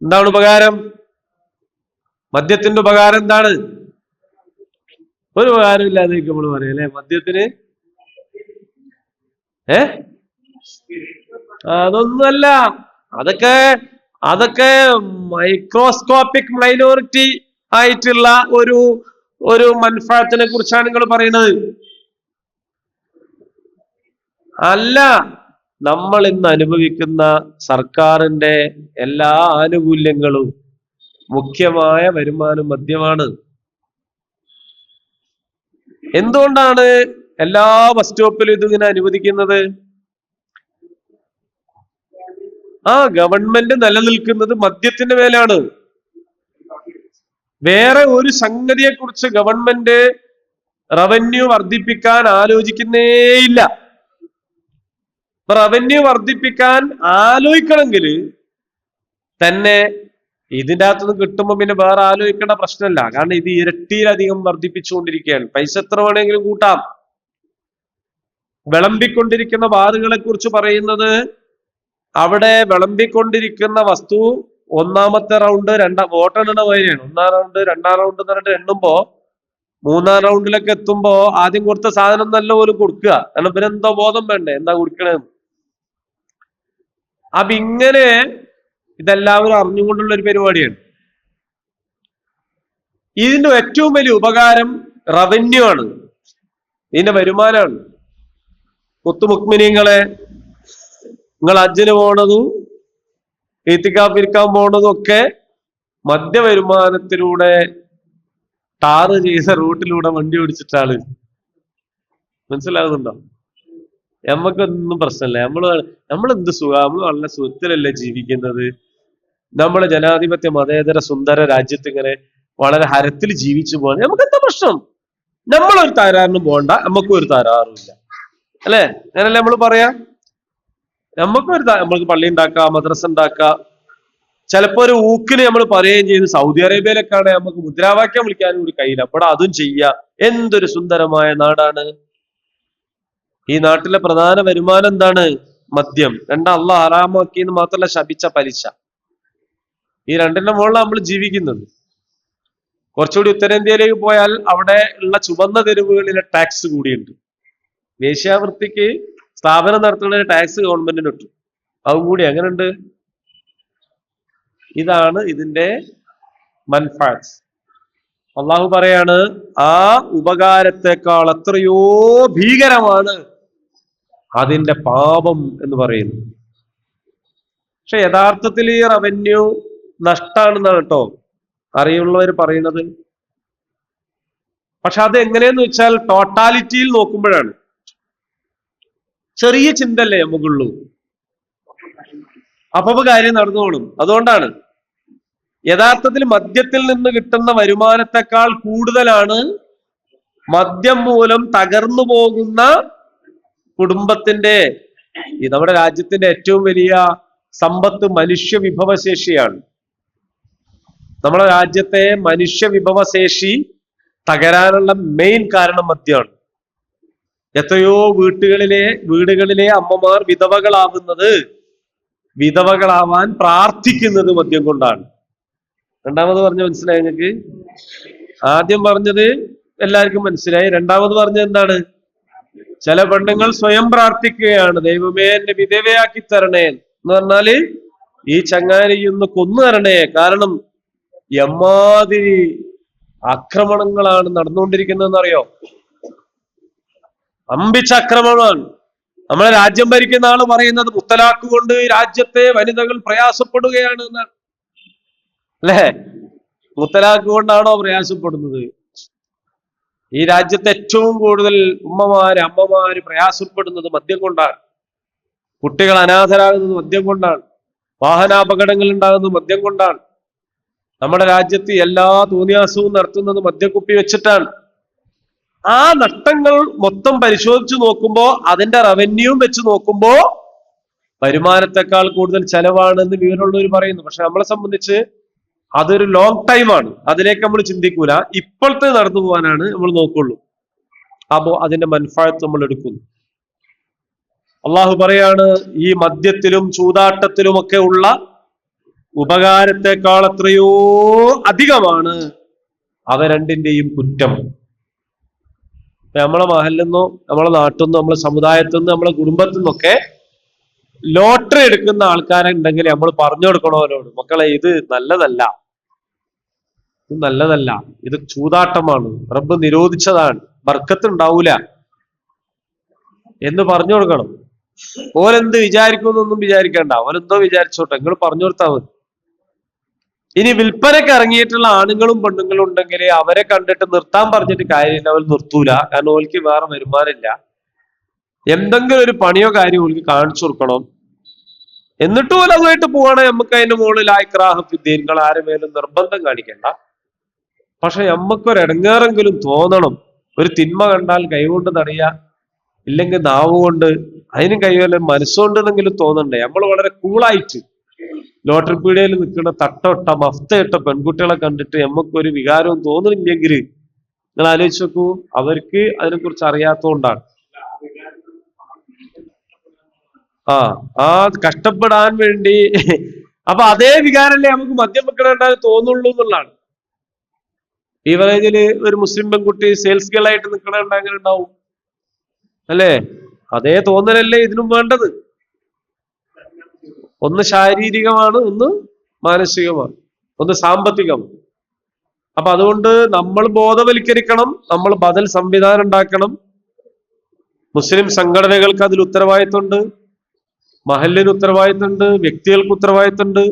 എന്താണ് ഉപകാരം? മദ്യത്തിന്റെ ഉപകാരം എന്താണ്? ഒരു ഉപകാരം ഇല്ലാതെ നമ്മൾ പറയാം അല്ലെ മദ്യത്തിന്. അതൊന്നുമല്ല. അതൊക്കെ മൈക്രോസ്കോപ്പിക് മൈനോറിറ്റി ആയിട്ടുള്ള ഒരു മൻഫഅത്തിനെ കുറിച്ചാണ് നിങ്ങൾ പറയുന്നത്. അല്ല, നമ്മൾ ഇന്ന് അനുഭവിക്കുന്ന സർക്കാരിന്റെ എല്ലാ ആനുകൂല്യങ്ങളും മുഖ്യമായ വരുമാനം മദ്യമാണ്. എന്തുകൊണ്ടാണ് എല്ലാ ബസ് സ്റ്റോപ്പിലും ഇതിങ്ങനെ അനുവദിക്കുന്നത്? ഗവൺമെന്റ് നിലനിൽക്കുന്നത് മദ്യത്തിന്റെ മേലാണ്. വേറെ ഒരു സംഗതിയെ കുറിച്ച് ഗവൺമെന്റ് റവന്യൂ വർദ്ധിപ്പിക്കാൻ ആലോചിക്കുന്നേയില്ല. റവന്യൂ വർദ്ധിപ്പിക്കാൻ ആലോചിക്കണമെങ്കിൽ തന്നെ ഇതിൻ്റെ അകത്തുനിന്ന് കിട്ടുമ്പോ പിന്നെ വേറെ ആലോചിക്കേണ്ട പ്രശ്നമില്ല. കാരണം ഇത് ഇരട്ടിയിലധികം വർദ്ധിപ്പിച്ചുകൊണ്ടിരിക്കുകയാണ്. പൈസ എത്ര വേണമെങ്കിലും കൂട്ടാം. വിളമ്പിക്കൊണ്ടിരിക്കുന്ന ബാറുകളെ കുറിച്ച് പറയുന്നത്, അവിടെ വിളമ്പിക്കൊണ്ടിരിക്കുന്ന വസ്തു ഒന്നാമത്തെ റൗണ്ട് വോട്ടെണ്ണുന്ന വരെയാണ്. ഒന്നാം റൗണ്ട്, രണ്ടാം റൗണ്ട് എന്ന് പറഞ്ഞിട്ട് എണ്ണുമ്പോ മൂന്നാം റൗണ്ടിലൊക്കെ എത്തുമ്പോ ആദ്യം കൊടുത്ത സാധനം നല്ല പോലും കൊടുക്കുക. കാരണം ഇവരെന്തോ ബോധം വേണ്ടേ എന്താ കുടിക്കണേന്ന്. അപ്പൊ ഇങ്ങനെ ഇതെല്ലാവരും അറിഞ്ഞുകൊണ്ടുള്ള ഒരു പരിപാടിയാണ്. ഇതിന്റെ ഏറ്റവും വലിയ ഉപകാരം റവന്യൂ ആണ്, ഇതിന്റെ വരുമാനമാണ്. മുത്തുമുക്മിനീങ്ങളെ, നിങ്ങൾ ഹജ്ജിന് പോണതും ഇത്തിക്കാഫിരിക്കാൻ പോണതും ഒക്കെ മദ്യവരുമാനത്തിലൂടെ ടാറ് ചെയ്ത റൂട്ടിലൂടെ വണ്ടി ഓടിച്ചിട്ടാണ്. മനസ്സിലാകുന്നുണ്ടോ? നമ്മക്കൊന്നും പ്രശ്നമില്ല. നമ്മളെന്ത് സുഖം, നമ്മൾ വളരെ സുഖത്തിലല്ലേ ജീവിക്കുന്നത്. നമ്മളെ ജനാധിപത്യ മതേതര സുന്ദര രാജ്യത്ത് ഇങ്ങനെ വളരെ ഹരത്തിൽ ജീവിച്ചു പോകാൻ നമുക്ക് എന്താ പ്രശ്നം? നമ്മളൊരു തകരാറിനും പോകണ്ട, നമുക്കും ഒരു തകരാറുമില്ല അല്ലെ? അങ്ങനല്ലേ നമ്മൾ പറയാ. നമ്മൾക്ക് പള്ളി ഉണ്ടാക്കാം, മദ്രസ ഉണ്ടാക്കാം, ചിലപ്പോ ഒരു ഊക്കിന് നമ്മൾ പറയുകയും ചെയ്ത് സൗദി അറേബ്യയിലൊക്കെയാണ് നമുക്ക് മുദ്രാവാക്യം വിളിക്കാനും കൂടി കഴിയില്ല. അവിടെ അതും ചെയ്യുക. എന്തൊരു സുന്ദരമായ നാടാണ്. ഈ നാട്ടിലെ പ്രധാന വരുമാനം എന്താണ്? മദ്യം. അള്ളാഹ് ഹറാമാക്കി എന്ന് മാത്രമല്ല, ശപിച്ച പലിശ. ഈ രണ്ടിന്റെ മുകളിലാണ് നമ്മൾ ജീവിക്കുന്നത്. കുറച്ചുകൂടി ഉത്തരേന്ത്യയിലേക്ക് പോയാൽ അവിടെ ഉള്ള ചുവന്ന തെരുവുകളിലെ ടാക്സ് കൂടിയുണ്ട്. വേശ്യാവൃത്തിക്ക് സ്ഥാപനം നടത്തുന്ന ടാക്സ് ഗവൺമെന്റിന് ഇട്ടു. അതും കൂടി എങ്ങനെയുണ്ട്? ഇതാണ് ഇതിന്റെ മൻഫഅത്ത്. അള്ളാഹു പറയാണ്, ആ ഉപകാരത്തെക്കാൾ എത്രയോ ഭീകരമാണ് അതിന്റെ പാപം എന്ന് പറയുന്നു. പക്ഷെ യഥാർത്ഥത്തിൽ ഈ റവന്യൂ നഷ്ടാണെന്നാണ് കേട്ടോ അറിയുള്ളവർ പറയുന്നത്. പക്ഷെ അത് എങ്ങനെയെന്ന് വെച്ചാൽ ടോട്ടാലിറ്റിയിൽ നോക്കുമ്പോഴാണ്. ചെറിയ ചിന്തല്ലേ നമുക്കുള്ളൂ, അപ്പൊ കാര്യം നടന്നോളും. അതുകൊണ്ടാണ് യഥാർത്ഥത്തിൽ മദ്യത്തിൽ നിന്ന് കിട്ടുന്ന വരുമാനത്തെക്കാൾ കൂടുതലാണ് മദ്യം മൂലം തകർന്നു പോകുന്ന കുടുംബത്തിന്റെ, നമ്മുടെ രാജ്യത്തിന്റെ ഏറ്റവും വലിയ സമ്പത്ത് മനുഷ്യ വിഭവശേഷിയാണ്. നമ്മുടെ രാജ്യത്തെ മനുഷ്യ വിഭവശേഷി തകരാനുള്ള മെയിൻ കാരണം മദ്യമാണ്. എത്രയോ വീടുകളിലെ അമ്മമാർ വിധവകളാവാൻ പ്രാർത്ഥിക്കുന്നത് മദ്യം കൊണ്ടാണ്. രണ്ടാമത് പറഞ്ഞ മനസ്സിലായി നിങ്ങൾക്ക്? ആദ്യം പറഞ്ഞത് എല്ലാവർക്കും മനസ്സിലായി. രണ്ടാമത് പറഞ്ഞത് എന്താണ്? ചില പെണ്ണുങ്ങൾ സ്വയം പ്രാർത്ഥിക്കുകയാണ്, ദൈവമേ എന്നെ വിധവയാക്കി തരണേ എന്ന് പറഞ്ഞാല് ഈ ചങ്ങാരിയൊന്ന് കൊന്നു തരണേ. കാരണം എമ്മാതിരി ആക്രമണങ്ങളാണ് നടന്നുകൊണ്ടിരിക്കുന്നതെന്നറിയോ? അമ്പിച്ച ആക്രമണമാണ്. നമ്മളെ രാജ്യം ഭരിക്കുന്ന ആള് പറയുന്നത് മുത്തലാഖ് കൊണ്ട് രാജ്യത്തെ വനിതകൾ പ്രയാസപ്പെടുകയാണ് എന്നാണ്. അല്ലേ? മുത്തലാഖ് കൊണ്ടാണോ പ്രയാസപ്പെടുന്നത്? ഈ രാജ്യത്തെ ഏറ്റവും കൂടുതൽ അമ്മമാര് പ്രയാസപ്പെടുന്നത് മദ്യം കൊണ്ടാണ്. കുട്ടികൾ അനാഥരാകുന്നത് മദ്യം കൊണ്ടാണ്. വാഹനാപകടങ്ങൾ ഉണ്ടാകുന്നത് മദ്യം കൊണ്ടാണ്. നമ്മുടെ രാജ്യത്ത് എല്ലാ തോന്നിയാസവും നടത്തുന്നത് മദ്യക്കുപ്പി വെച്ചിട്ടാണ്. ആ നഷ്ടങ്ങൾ മൊത്തം പരിശോധിച്ചു നോക്കുമ്പോ, അതിന്റെ റവന്യൂ വെച്ച് നോക്കുമ്പോ വരുമാനത്തെക്കാൾ കൂടുതൽ ചെലവാണെന്ന് വിവരമുള്ളവർ പറയുന്നു. പക്ഷെ നമ്മളെ സംബന്ധിച്ച് അതൊരു ലോങ് ടൈമാണ്. അതിലേക്ക് നമ്മൾ ചിന്തിക്കൂല. ഇപ്പോഴത്തെ നടന്നു പോകാനാണ് നമ്മൾ നോക്കുള്ളൂ. അപ്പോ അതിന്റെ മൻഫഅത്ത് നമ്മൾ എടുക്കുന്നു. അള്ളാഹു പറയാണ്, ഈ മദ്യത്തിലും ചൂതാട്ടത്തിലും ഒക്കെ ഉള്ള ഉപകാരത്തെക്കാൾ എത്രയോ അധികമാണ് അവ രണ്ടിന്റെയും കുറ്റം. നമ്മളെ മഹലിൽ നമ്മളെ നാട്ടിൽ നമ്മളെ സമുദായത്തിൽ നമ്മളെ കുടുംബത്തിൽ നിന്നൊക്കെ ലോട്ടറി എടുക്കുന്ന ആൾക്കാരുണ്ടെങ്കിൽ നമ്മൾ പറഞ്ഞു കൊടുക്കണവരോട്, മക്കളെ ഇത് നല്ലതല്ല, ഇത് ചൂതാട്ടമാണ്, റബ്ബ് നിരോധിച്ചതാണ്, ബർക്കത്ത് ഉണ്ടാവൂല എന്ന് പറഞ്ഞു കൊടുക്കണം. ഓരെന്ത് വിചാരിക്കുമെന്നൊന്നും വിചാരിക്കണ്ട, ഓരെന്തോ വിചാരിച്ചോട്ടെ, നിങ്ങൾ പറഞ്ഞു കൊടുത്താൽ മതി. ഇനി വിൽപ്പനയ്ക്ക് ഇറങ്ങിയിട്ടുള്ള ആണുങ്ങളും പെണ്ണുങ്ങളും ഉണ്ടെങ്കിൽ അവരെ കണ്ടിട്ട് നിർത്താൻ പറഞ്ഞിട്ട് കാര്യമില്ല, അവർ നിർത്തൂല. കാരണം ഓൽക്ക് വേറെ വരുമാനമില്ല. എന്തെങ്കിലും ഒരു പണിയോ കാര്യമോ ഓൽക്ക് കാണിച്ചു കൊടുക്കണം. എന്നിട്ട് പോലും അതുമായിട്ട് പോവാണെങ്കിൽ നമുക്ക് അതിന്റെ മുകളിൽ ആയിക്രാഹഫിദ്ദീൻ, നിങ്ങൾ ആരും മേലും നിർബന്ധം കാണിക്കണ്ട. പക്ഷെ നമുക്കൊരു ഇടങ്ങേറെങ്കിലും തോന്നണം. ഒരു തിന്മ കണ്ടാൽ കൈകൊണ്ട് തടയുക, ഇല്ലെങ്കിൽ നാവ് കൊണ്ട്, അതിനും കൈവല്ല മനസ്സുകൊണ്ടെന്നെങ്കിലും തോന്നണ്ടേ. നമ്മൾ വളരെ കൂളായിട്ട് ലോട്ടറി പീടികയിൽ നിൽക്കുന്ന തട്ടൊട്ട മഫ്തയിട്ട പെൺകുട്ടികളെ കണ്ടിട്ട് നമുക്കൊരു വികാരവും തോന്നുന്നില്ലെങ്കിൽ നിങ്ങൾ ആലോചിച്ച് നോക്കൂ, അവർക്ക് അതിനെക്കുറിച്ച് അറിയാത്തതുകൊണ്ടാണ്. ആ കഷ്ടപ്പെടാൻ വേണ്ടി. അപ്പൊ അതേ വികാരല്ലേ നമുക്ക് മദ്യം വെക്കണുണ്ടാകാൻ തോന്നുള്ളൂ എന്നുള്ളതാണ്. ബീവറേജില് ഒരു മുസ്ലിം പെൺകുട്ടി സെയിൽസ് ഗേൾ ആയിട്ട് നിൽക്കണുണ്ടെങ്കിൽ ഉണ്ടാവും അല്ലേ? അതേ തോന്നലല്ലേ ഇതിനും വേണ്ടത്. ഒന്ന് ശാരീരികമാണ്, ഒന്ന് മാനസികമാണ്, ഒന്ന് സാമ്പത്തികമാണ്. അപ്പൊ അതുകൊണ്ട് നമ്മൾ ബോധവൽക്കരിക്കണം, നമ്മൾ ബദൽ സംവിധാനം ഉണ്ടാക്കണം. മുസ്ലിം സംഘടനകൾക്ക് അതിൽ ഉത്തരവാദിത്വമുണ്ട്, മഹല്ലിന് ഉത്തരവാദിത്വമുണ്ട്, വ്യക്തികൾക്ക് ഉത്തരവാദിത്വമുണ്ട്.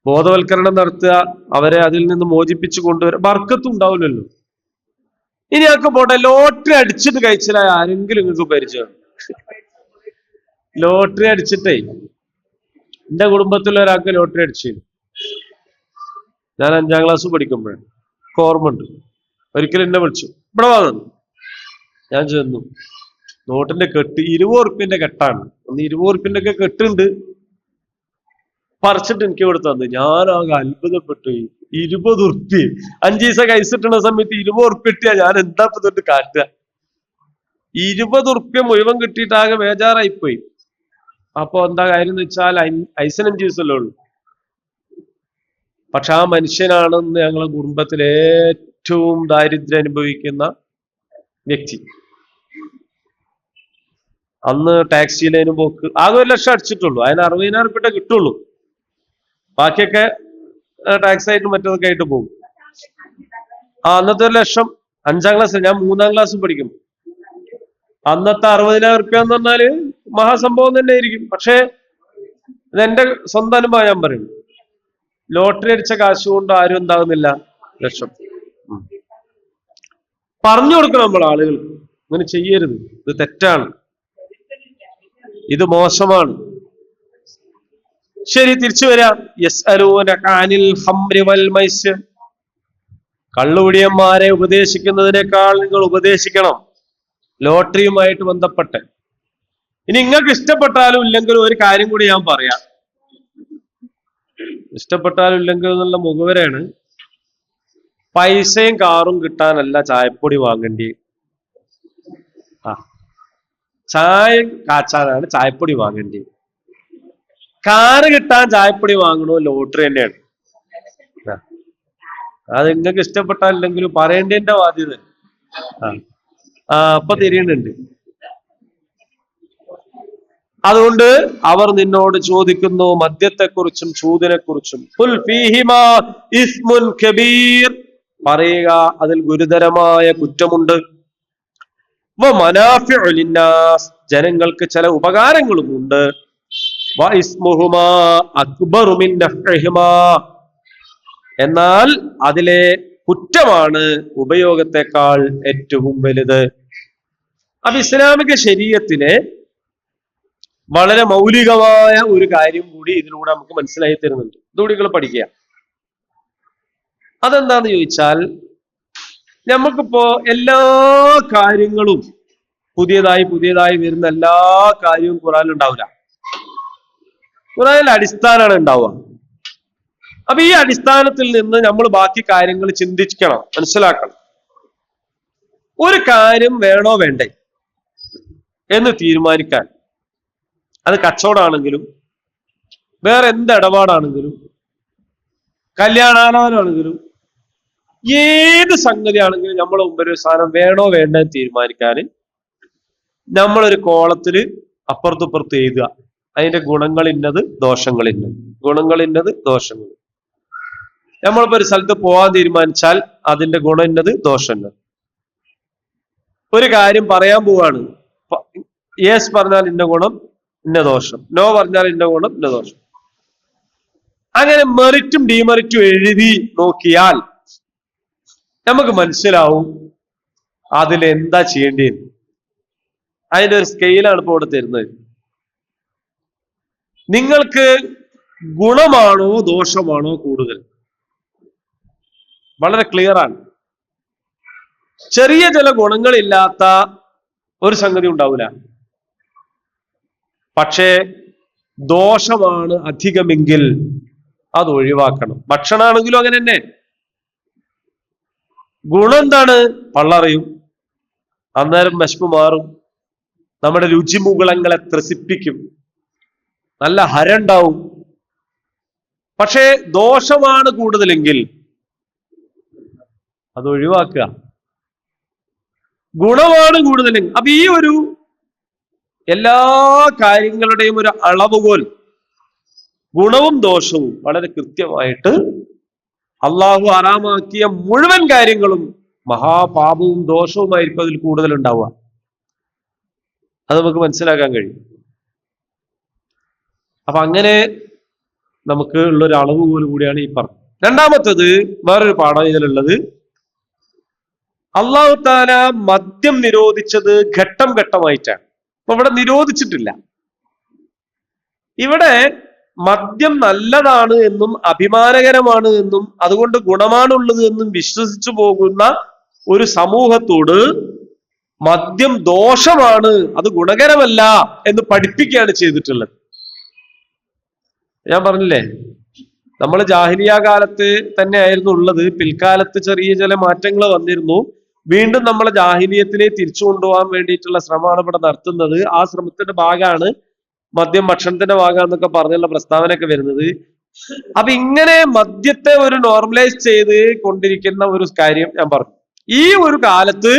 ബോധവൽക്കരണം നടത്തുക, അവരെ അതിൽ നിന്ന് മോചിപ്പിച്ചു കൊണ്ടുവരിക. ബർക്കത്തും ഉണ്ടാവില്ലല്ലോ. ഇനി ഒക്കെ പോട്ടെ, ലോട്ടറി അടിച്ചിട്ട് കഴിച്ചില്ല ആരെങ്കിലും നിങ്ങൾക്ക് പരിചയം? ലോട്ടറി അടിച്ചിട്ടേ, എന്റെ കുടുംബത്തിലുള്ള ഒരാൾക്ക് ലോട്ടറി അടിച്ചിരുന്നു. ഞാൻ 5ാം ക്ലാസ് പഠിക്കുമ്പോഴാണ്, ഓർമ്മയുണ്ട്. ഒരിക്കലും എന്നെ വിളിച്ചു, ഇവിടെ വന്നു. ഞാൻ ചെന്നു. നോട്ടിന്റെ കെട്ട് 20 ഉറുപ്പ്യന്റെ കെട്ടാണ്. ഒന്ന് 20 ഉറുപ്പ്യന്റെ ഒക്കെ കെട്ടുണ്ട്. പറിച്ചിട്ട് എനിക്ക് ഇവിടെ തന്നു. ഞാനാകെ അത്ഭുതപ്പെട്ടു. 20 ഉറുപ്പ്യ 5 ദിവസം കഴിച്ചിട്ടുള്ള സമയത്ത് 20 ഉറുപ്പ്യ കിട്ടിയാ ഞാൻ എന്താ തൊട്ട് കാട്ടുക? 20 ഉറുപ്പ്യ മുഴുവൻ കിട്ടിയിട്ടാകെ ബേജാറായിപ്പോയി. അപ്പൊ എന്താ കാര്യം എന്ന് വെച്ചാൽ ഐസിന് 5 ദിവസമല്ലേ ഉള്ളൂ. പക്ഷെ ആ മനുഷ്യനാണെന്ന് ഞങ്ങളെ കുടുംബത്തിൽ ഏറ്റവും ദാരിദ്ര്യം അനുഭവിക്കുന്ന വ്യക്തി. അന്ന് ടാക്സിയിലേനും പോക്ക് ആകെ 1 ലക്ഷം അടിച്ചിട്ടുള്ളൂ. അതിന് 60,000 ഉറുപ്പിക കിട്ടുള്ളൂ. ബാക്കിയൊക്കെ ടാക്സ് ആയിട്ടും മറ്റൊക്കെ ആയിട്ട് പോകും. അന്നത്തെ 1 ലക്ഷം 5ാം ക്ലാസ്, ഞാൻ 3ാം ക്ലാസ് പഠിക്കും. അന്നത്തെ 60,000 ഉറുപ്പിക എന്ന് പറഞ്ഞാല് മഹാസംഭവം തന്നെ ആയിരിക്കും. പക്ഷെ ഇതെന്റെ സ്വന്തം അനുഭവം ഞാൻ പറയും. ലോട്ടറി അടിച്ച കാശ് കൊണ്ട് ആരും എന്താകുന്നില്ല, ലക്ഷം. പറഞ്ഞു കൊടുക്കണം നമ്മൾ ആളുകൾക്ക്, ഇങ്ങനെ ചെയ്യരുത്, ഇത് തെറ്റാണ്, ഇത് മോശമാണ്. ശരി, തിരിച്ചു വരാം. യസ്അലൂനക അനിൽ ഖംറി വൽ മൈസിർ. കള്ളുകുടിയന്മാരെ ഉപദേശിക്കുന്നതിനേക്കാൾ നിങ്ങൾ ഉപദേശിക്കണം ലോട്ടറിയുമായിട്ട് ബന്ധപ്പെട്ട്. ഇനി നിങ്ങൾക്ക് ഇഷ്ടപ്പെട്ടാലും ഇല്ലെങ്കിലും ഒരു കാര്യം കൂടി ഞാൻ പറയാം. ഇഷ്ടപ്പെട്ടാലും ഇല്ലെങ്കിലും എന്നുള്ള മുഖവരാണ്. പൈസയും കാറും കിട്ടാനല്ല ചായപ്പൊടി വാങ്ങേണ്ടി. ചായ കാച്ചാനാണ് ചായപ്പൊടി വാങ്ങേണ്ടി. കാറ് കിട്ടാൻ ചായപ്പൊടി വാങ്ങണോ ലോട്ടറി തന്നെയാണ്. അത് നിങ്ങൾക്ക് ഇഷ്ടപ്പെട്ടാലില്ലെങ്കിലും പറയേണ്ടതിന്റെ ബാധ്യത. അപ്പൊ തിരിയുന്നുണ്ട്. അതുകൊണ്ട് അവർ നിന്നോട് ചോദിക്കുന്നു മദ്യത്തെക്കുറിച്ചും ചൂതിനെക്കുറിച്ചും. ഖുൽ ഫീഹിമാ ഇസ്മുൻ കബീർ. പറയുക, അതിൽ ഗുരുതരമായ കുറ്റമുണ്ട്. വമനാഫിഉ ലിന്നാസ്. ജനങ്ങൾക്ക് ചില ഉപകാരങ്ങളുമുണ്ട്. വഇസ്മുഹുമാ അക്ബറു മിൻ നഫ്ഇഹിമാ. എന്നാൽ അതിലെ കുറ്റമാണ് ഉപയോഗത്തെക്കാൾ ഏറ്റവും വലുത്. അപ്പൊ ഇസ്ലാമിക ശരീഅത്തിലെ വളരെ മൗലികമായ ഒരു കാര്യം കൂടി ഇതിലൂടെ നമുക്ക് മനസ്സിലായി തരുന്നുണ്ട്. ഇതുകൂടി നിങ്ങൾ പഠിക്കുക. അതെന്താന്ന് ചോദിച്ചാൽ, നമുക്കിപ്പോ എല്ലാ കാര്യങ്ങളും പുതിയതായി വരുന്ന എല്ലാ കാര്യവും ഖുർആനിൽ ഉണ്ടാവില്ല. ഖുർആനിൽ അടിസ്ഥാനമാണ് ഉണ്ടാവുക. അപ്പൊ ഈ അടിസ്ഥാനത്തിൽ നിന്ന് നമ്മൾ ബാക്കി കാര്യങ്ങൾ ചിന്തിക്കണം, മനസ്സിലാക്കണം. ഒരു കാര്യം വേണോ വേണ്ടേ എന്ന് തീരുമാനിക്കാൻ, അത് കച്ചവടമാണെങ്കിലും വേറെ എന്ത് ഇടപാടാണെങ്കിലും കല്യാണാലോചനയാണെങ്കിലും ഏത് സംഗതിയാണെങ്കിലും നമ്മളെ മുമ്പ് ഒരു സാധനം വേണോ വേണ്ടേ തീരുമാനിക്കാൻ നമ്മളൊരു കോളത്തില് അപ്പുറത്തുപ്പുറത്ത് എഴുതുക. അതിന്റെ ഗുണങ്ങൾ ഇന്നത്, ദോഷങ്ങൾ ഇന്നത്, ഗുണങ്ങൾ ഇന്നത്, ദോഷങ്ങൾ. നമ്മളിപ്പോ ഒരു സ്ഥലത്ത് പോകാൻ തീരുമാനിച്ചാൽ അതിന്റെ ഗുണം ഇന്നത്, ദോഷം ഇന്നത്. ഒരു കാര്യം പറയാൻ പോവാണ്, യെസ് പറഞ്ഞാൽ ഇന്ന ഗുണം ഇന്ന ദോഷം, നോ പറഞ്ഞാൽ ഇന്ന ഗുണം ഇന്ന ദോഷം. അങ്ങനെ മെറിറ്റും ഡിമെറിറ്റും എഴുതി നോക്കിയാൽ നമുക്ക് മനസ്സിലാവും അതിലെന്താ ചെയ്യേണ്ടത്. അതിന്റെ ഒരു സ്കെയിലാണ് ഇപ്പോൾ ഇവിടെ തരുന്നത്. നിങ്ങൾക്ക് ഗുണമാണോ ദോഷമാണോ കൂടുതൽ? വളരെ ക്ലിയർ ആണ്. ചെറിയ ചില ഗുണങ്ങളില്ലാത്ത ഒരു സംഗതി ഉണ്ടാവില്ല. പക്ഷേ ദോഷമാണ് അധികമെങ്കിൽ അത് ഒഴിവാക്കണം. ഭക്ഷണമാണെങ്കിലും അങ്ങനെ തന്നെ. ഗുണം എന്താണ്? പള്ളറിയും, അന്നേരം വിശപ്പ് മാറും, നമ്മുടെ രുചിമുകുളങ്ങളെ ത്രസിപ്പിക്കും, നല്ല ഹരണ്ടാവും. പക്ഷേ ദോഷമാണ് കൂടുതലെങ്കിൽ അത് ഒഴിവാക്കുക. ഗുണമാണ് കൂടുതലെങ്കിൽ, അപ്പൊ ഈ ഒരു എല്ലാ കാര്യങ്ങളുടെയും ഒരു അളവുകോൽ, ഗുണവും ദോഷവും വളരെ കൃത്യമായിട്ട് അള്ളാഹു ഹറാമാക്കിയ മുഴുവൻ കാര്യങ്ങളും മഹാപാപവും ദോഷവുമായിരിക്കും അതിൽ കൂടുതൽ ഉണ്ടാവുക. അത് നമുക്ക് മനസ്സിലാക്കാൻ കഴിയും. അപ്പൊ അങ്ങനെ നമുക്ക് ഉള്ളൊരു അളവുകോൽ കൂടിയാണ് ഈ പറഞ്ഞത്. രണ്ടാമത്തത് വേറൊരു പാഠം ഇതിലുള്ളത്, അള്ളാഹു താല മദ്യം നിരോധിച്ചത് ഘട്ടം ഘട്ടമായിട്ടാണ്. അപ്പൊ ഇവിടെ നിരോധിച്ചിട്ടില്ല. ഇവിടെ മദ്യം നല്ലതാണ് എന്നും അഭിമാനകരമാണ് എന്നും അതുകൊണ്ട് ഗുണമാണുള്ളത് എന്നും വിശ്വസിച്ചു പോകുന്ന ഒരു സമൂഹത്തോട് മദ്യം ദോഷമാണ്, അത് ഗുണകരമല്ല എന്ന് പഠിപ്പിക്കുകയാണ് ചെയ്തിട്ടുള്ളത്. ഞാൻ പറഞ്ഞില്ലേ, നമ്മൾ ജാഹിലിയ കാലത്ത് തന്നെ ആയിരുന്നു ഉള്ളത്. പിൽക്കാലത്ത് ചെറിയ ചില മാറ്റങ്ങൾ വന്നിരുന്നു. വീണ്ടും നമ്മളെ ജാഹിലിയത്തിലെ തിരിച്ചു കൊണ്ടുപോകാൻ വേണ്ടിയിട്ടുള്ള ശ്രമമാണ് ഇവിടെ നടത്തുന്നത്. ആ ശ്രമത്തിന്റെ ഭാഗമാണ് മദ്യം ഭക്ഷണത്തിന്റെ ഭാഗം എന്നൊക്കെ പറഞ്ഞുള്ള പ്രസ്താവനയൊക്കെ വരുന്നത്. അപ്പൊ ഇങ്ങനെ മദ്യത്തെ ഒരു നോർമലൈസ് ചെയ്ത് കൊണ്ടിരിക്കുന്ന ഒരു കാര്യം ഞാൻ പറഞ്ഞു. ഈ ഒരു കാലത്ത്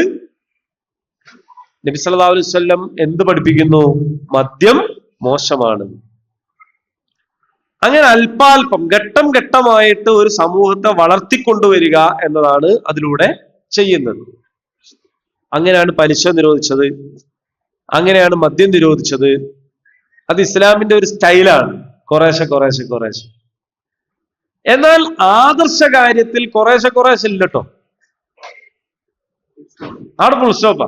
നബി സല്ലല്ലാഹു അലൈഹി വസല്ലം എന്ത് പഠിപ്പിക്കുന്നു? മദ്യം മോശമാണ്. അങ്ങനെ അല്പാൽപം ഘട്ടം ഘട്ടമായിട്ട് ഒരു സമൂഹത്തെ വളർത്തിക്കൊണ്ടുവരിക എന്നതാണ് അതിലൂടെ ചെയ്യുന്നത്. അങ്ങനെയാണ് പലിശ നിരോധിച്ചത്, അങ്ങനെയാണ് മദ്യം നിരോധിച്ചത്. അത് ഇസ്ലാമിന്റെ ഒരു സ്റ്റൈലാണ്, കുറേശ്ശെ കുറേശ്ശെ കുറേശ്ശെ. എന്നാൽ ആദർശ കാര്യത്തിൽ കുറേശ്ശെ ഇല്ലട്ടോ, അവിടെ ഫുൾ സ്റ്റോപ്പാ.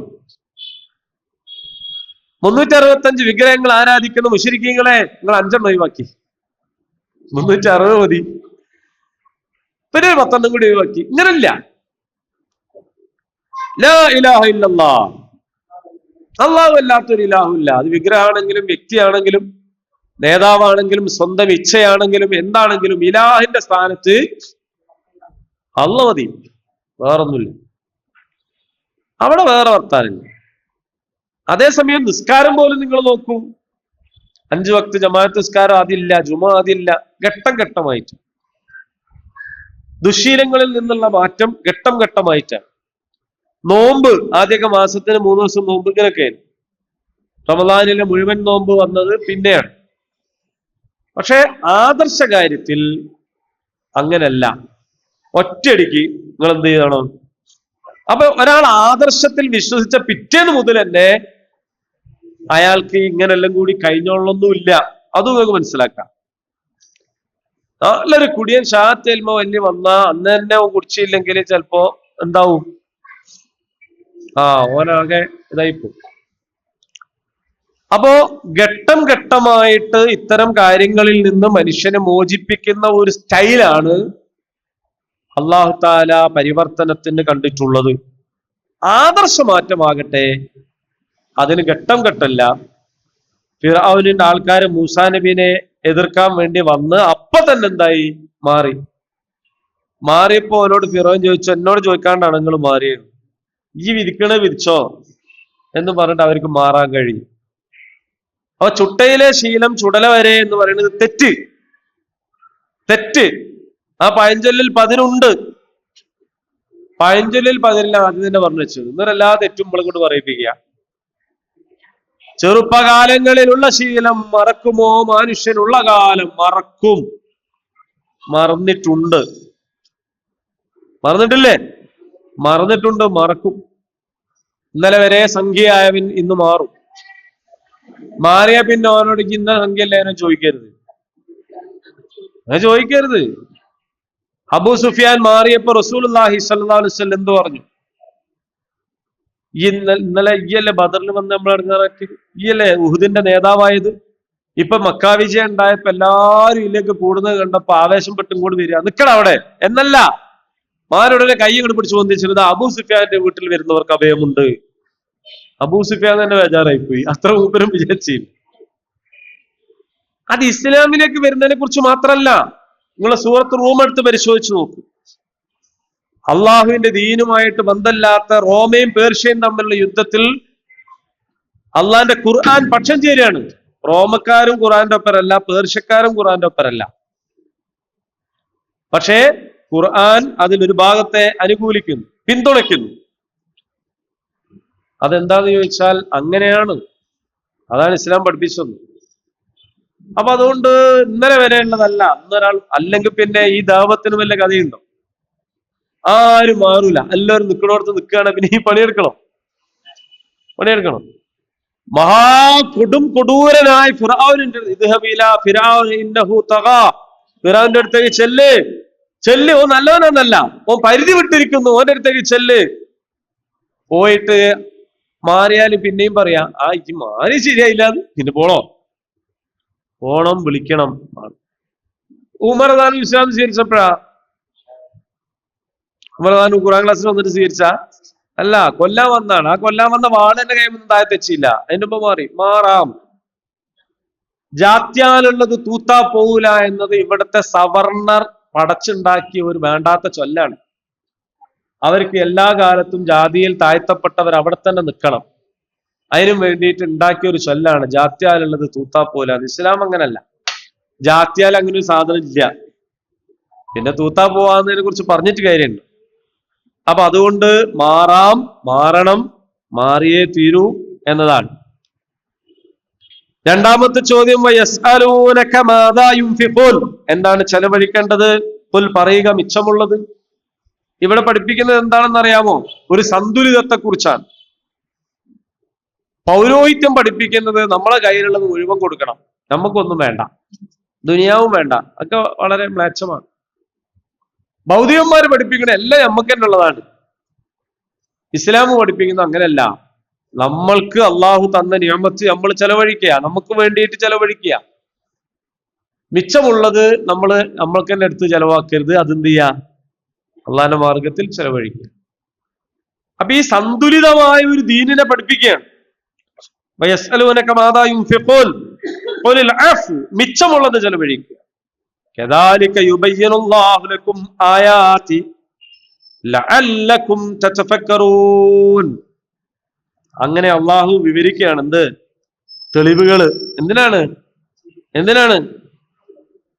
365 വിഗ്രഹങ്ങൾ ആരാധിക്കുന്ന മുശ്രിക്കീങ്ങളെ നിങ്ങൾ 5 ഒഴിവാക്കി, 360 മതി, പിന്നെ 10 കൂടി ഒഴിവാക്കി. ഇങ്ങനല്ല. ലാ ഇലാഹ ഇല്ലല്ലാഹ്, അല്ലാഹു അല്ലാത്തൊരു ഇലാഹുല്ല. അത് വിഗ്രഹമാണെങ്കിലും വ്യക്തിയാണെങ്കിലും നേതാവാണെങ്കിലും സ്വന്തം ഇച്ഛയാണെങ്കിലും എന്താണെങ്കിലും ഇലാഹിന്റെ സ്ഥാനത്ത് അല്ലാഹ് മതി, വേറൊന്നുമില്ല. അവിടെ വേറെ വർത്താനില്ല. അതേസമയം നിസ്കാരം പോലും നിങ്ങൾ നോക്കൂ, 5 വക്ത് ജമാഅത്ത് നിസ്കാരം അതില്ല, ജുമ അതില്ല, ഘട്ടം ഘട്ടമായിട്ട്. ദുശീലങ്ങളിൽ നിന്നുള്ള മാറ്റം ഘട്ടം ഘട്ടമായിട്ടാണ്. നോമ്പ് ആദ്യമൊക്കെ മാസത്തിന് 3 ദിവസം നോമ്പ് ഇങ്ങനെയൊക്കെ, റമദാനിലെ മുഴുവൻ നോമ്പ് വന്നത് പിന്നെയാണ്. പക്ഷെ ആദർശ കാര്യത്തിൽ അങ്ങനല്ല. ഒറ്റയടിക്ക് നിങ്ങൾ എന്ത് ചെയ്യണം? അപ്പൊ ഒരാൾ ആദർശത്തിൽ വിശ്വസിച്ച പിറ്റേന്ന് മുതൽ തന്നെ അയാൾക്ക് ഇങ്ങനെല്ലാം കൂടി കഴിഞ്ഞോളൊന്നുമില്ല. അതും നിങ്ങൾക്ക് മനസ്സിലാക്കാം. നല്ലൊരു കുടിയൻ ഷാത്തെൽമ വലിയ വന്നാ അന്ന് തന്നെ കുടിച്ചില്ലെങ്കിൽ ചിലപ്പോ എന്താവും? ഓനാകെ ഇതായിപ്പോ. അപ്പോ ഘട്ടം ഘട്ടമായിട്ട് ഇത്തരം കാര്യങ്ങളിൽ നിന്ന് മനുഷ്യനെ മോചിപ്പിക്കുന്ന ഒരു സ്റ്റൈലാണ് അല്ലാഹു തആല പരിവർത്തനത്തിന് കണ്ടിട്ടുള്ളത്. ആദർശമാറ്റമാകട്ടെ അതിന് ഘട്ടം ഘട്ടമല്ല. ഫിർഔനിന്റെ ആൾക്കാര് മൂസാ നബിനെ എതിർക്കാൻ വേണ്ടി വന്ന് അപ്പൊ തന്നെ എന്തായി? മാറിയപ്പോ അവരോട് ഫിർഔൻ ചോദിച്ചു, എന്നോട് ചോദിക്കാണ്ടാണ് നിങ്ങൾ മാറിയത്, ഈ വിധിക്കണേ വിധിച്ചോ എന്ന് പറഞ്ഞിട്ട് അവർക്ക് മാറാൻ കഴിയും. അപ്പൊ ചുട്ടയിലെ ശീലം ചുടല വരെ എന്ന് പറയുന്നത് തെറ്റ്. ആ പഴഞ്ചൊല്ലിൽ 10 ഉണ്ട്. പഴഞ്ചൊല്ലിൽ 10 ആദ്യം തന്നെ പറഞ്ഞു വെച്ചു. ഇന്നരെല്ലാ തെറ്റും നമ്മളെ കൊണ്ട് പറയിപ്പിക്കുക. ചെറുപ്പകാലങ്ങളിലുള്ള ശീലം മറക്കുമോ മനുഷ്യനുള്ള കാലം? മറക്കും. മറന്നിട്ടില്ലേ? മറന്നിട്ടുണ്ട്, മറക്കും. ഇന്നലെ വരെ സംഖ്യയായവൻ ഇന്ന് മാറും. മാറിയ പിന്നെ അവനോട് ഇന്ന സംഖ്യയല്ലേ അവനെ ചോദിക്കരുത്. അബൂ സുഫിയാൻ മാറിയപ്പോ റസൂലുള്ളാഹി സ്വല്ലല്ലാഹു അലൈഹി വസല്ലം എന്ത് പറഞ്ഞു? ഇന്നലെ ഈയല്ലേ ബദറിൽ വന്ന് നമ്മൾ ഇറങ്ങാറാക്കി, ഈയല്ലേ ഉഹുദിന്റെ നേതാവായത്. ഇപ്പൊ മക്കാ വിജയം ഉണ്ടായപ്പോ എല്ലാരും ഇതിലേക്ക് കൂടുന്നത് കണ്ടപ്പോ ആവേശം പെട്ടും കൂടി വരിക, നിക്കട അവിടെ എന്നല്ല. മാരുടെ കൈ ഇങ്ങോട്ട് പിടിച്ചു പൊന്തിച്ചിരുന്നത് അബൂ സുഫിയാന്റെ വീട്ടിൽ വരുന്നവർക്ക് അഭയമുണ്ട്. അബൂ സുഫിയാൻ തന്നെ ബേജാറായിപ്പോയി, അത്ര മൂപ്പരും വിചാരിച്ചില്ല. അത് ഇസ്ലാമിലേക്ക് വരുന്നതിനെ കുറിച്ച് മാത്രമല്ല. നിങ്ങളെ സൂറത്ത് റൂം എടുത്ത് പരിശോധിച്ചു നോക്കൂ. അള്ളാഹുവിന്റെ ദീനുമായിട്ട് ബന്ധമില്ലാത്ത റോമയും പേർഷ്യയും തമ്മിലുള്ള യുദ്ധത്തിൽ അള്ളാഹിന്റെ ഖുർആൻ പക്ഷം ചേരുകയാണ്. റോമക്കാരും ഖുർആന്റെ ഒപ്പരല്ല, പേർഷ്യക്കാരും ഖുർആന്റെ ഒപ്പരല്ല. പക്ഷേ ഖുർആൻ അതിലൊരു ഭാഗത്തെ അനുകൂലിക്കുന്നു, പിന്തുണയ്ക്കുന്നു. അതെന്താന്ന് ചോദിച്ചാൽ അങ്ങനെയാണ്, അതാണ് ഇസ്ലാം പഠിപ്പിച്ചത്. അപ്പൊ അതുകൊണ്ട് ഇന്നലെ വരെ ഉള്ളതല്ല. ഇന്നൊരാൾ അല്ലെങ്കിൽ പിന്നെ ഈ ദാവത്തിന് വല്ല കഥയുണ്ടോ? ആരും മാറൂല, എല്ലാവരും നിൽക്കണോടത്ത് നിൽക്കുകയാണ്. പിന്നെ ഈ പണിയെടുക്കണം. കൊടൂരനായ ഫിർഔനിന്റെ ഫിർഔന്റെ അടുത്തേക്ക് ചെല്ല്, ഓ നല്ലവനൊന്നല്ല, ഓ പരിധി വിട്ടിരിക്കുന്നു, ഓന്റെ അടുത്തേക്ക് ചെല്ല്. പോയിട്ട് മാറിയാലും പിന്നെയും പറയാ, ഈ മാറി ശരിയായില്ല, പിന്നെ പോണം, വിളിക്കണം. ഉമർ താൻ ഇസ്ലാം സ്വീകരിച്ചപ്പോഴാ? ഉമർ താൻ ഖുർആൻ ക്ലാസ്സിൽ വന്നിട്ട് സ്വീകരിച്ച അല്ല, കൊല്ലാൻ വന്നാണ്. ആ കൊല്ലാൻ വന്ന വാളെന്റെ കൈ താഴെ തെച്ചില്ല, അതിന്റെ ഒപ്പം മാറാം. ജാത്യാലുള്ളത് തൂത്താ പോകൂല എന്നത് ഇവിടുത്തെ സവർണർ പടച്ചുണ്ടാക്കിയ ഒരു വേണ്ടാത്ത ചൊല്ലാണ്. അവർക്ക് എല്ലാ കാലത്തും ജാതിയിൽ താഴ്ത്തപ്പെട്ടവർ അവിടെ തന്നെ നിൽക്കണം, അതിനും വേണ്ടിയിട്ട് ഉണ്ടാക്കിയ ഒരു ചൊല്ലാണ് ജാത്യാലുള്ളത് തൂത്താ പോകൂല. ഇസ്ലാം അങ്ങനല്ല. ജാത്യാൽ അങ്ങനെ ഒരു സാധനം ഇല്ല. പിന്നെ തൂത്താ പോവാന്നതിനെ കുറിച്ച് പറഞ്ഞിട്ട് കാര്യമുണ്ട്. അപ്പൊ അതുകൊണ്ട് മാറണം, മാറിയേ തീരൂ എന്നതാണ്. രണ്ടാമത്തെ ചോദ്യം, എന്താണ് ചെലവഴിക്കേണ്ടത്? പുൽ പറയുക മിച്ചമുള്ളത്. ഇവിടെ പഠിപ്പിക്കുന്നത് എന്താണെന്ന് അറിയാമോ? ഒരു സന്തുലിതത്തെ കുറിച്ചാണ്. പൗരോഹിത്യം പഠിപ്പിക്കുന്നത് നമ്മളെ കയ്യിലുള്ളത് മുഴുവൻ കൊടുക്കണം, നമുക്കൊന്നും വേണ്ട, ദുനിയാവും വേണ്ട, ഒക്കെ വളരെ മ്ലേച്ഛമാണ്. ഭൗതികന്മാര് പഠിപ്പിക്കണ എല്ലാം നമുക്ക് തന്നെ ഉള്ളതാണ്. ഇസ്ലാം പഠിപ്പിക്കുന്നത് അങ്ങനെയല്ല. നമ്മൾക്ക് അള്ളാഹു തന്ന നിയമത്ത് നമ്മൾ ചെലവഴിക്കുക, നമുക്ക് വേണ്ടിയിട്ട് ചെലവഴിക്കുക. മിച്ചമുള്ളത് നമ്മൾക്ക് തന്നെ എടുത്ത് ചെലവാക്കരുത്. അതെന്ത് ചെയ്യുക? അള്ളാഹിന്റെ മാർഗത്തിൽ ചെലവഴിക്കുക. അപ്പൊ ഈ സന്തുലിതമായ ഒരു ദീനിനെ പഠിപ്പിക്കുകയാണ്. മിച്ചമുള്ളത് ചെലവഴിക്കുക. അങ്ങനെ അള്ളാഹു വിവരിക്കുകയാണ്. എന്ത് തെളിവുകള്? എന്തിനാണ്?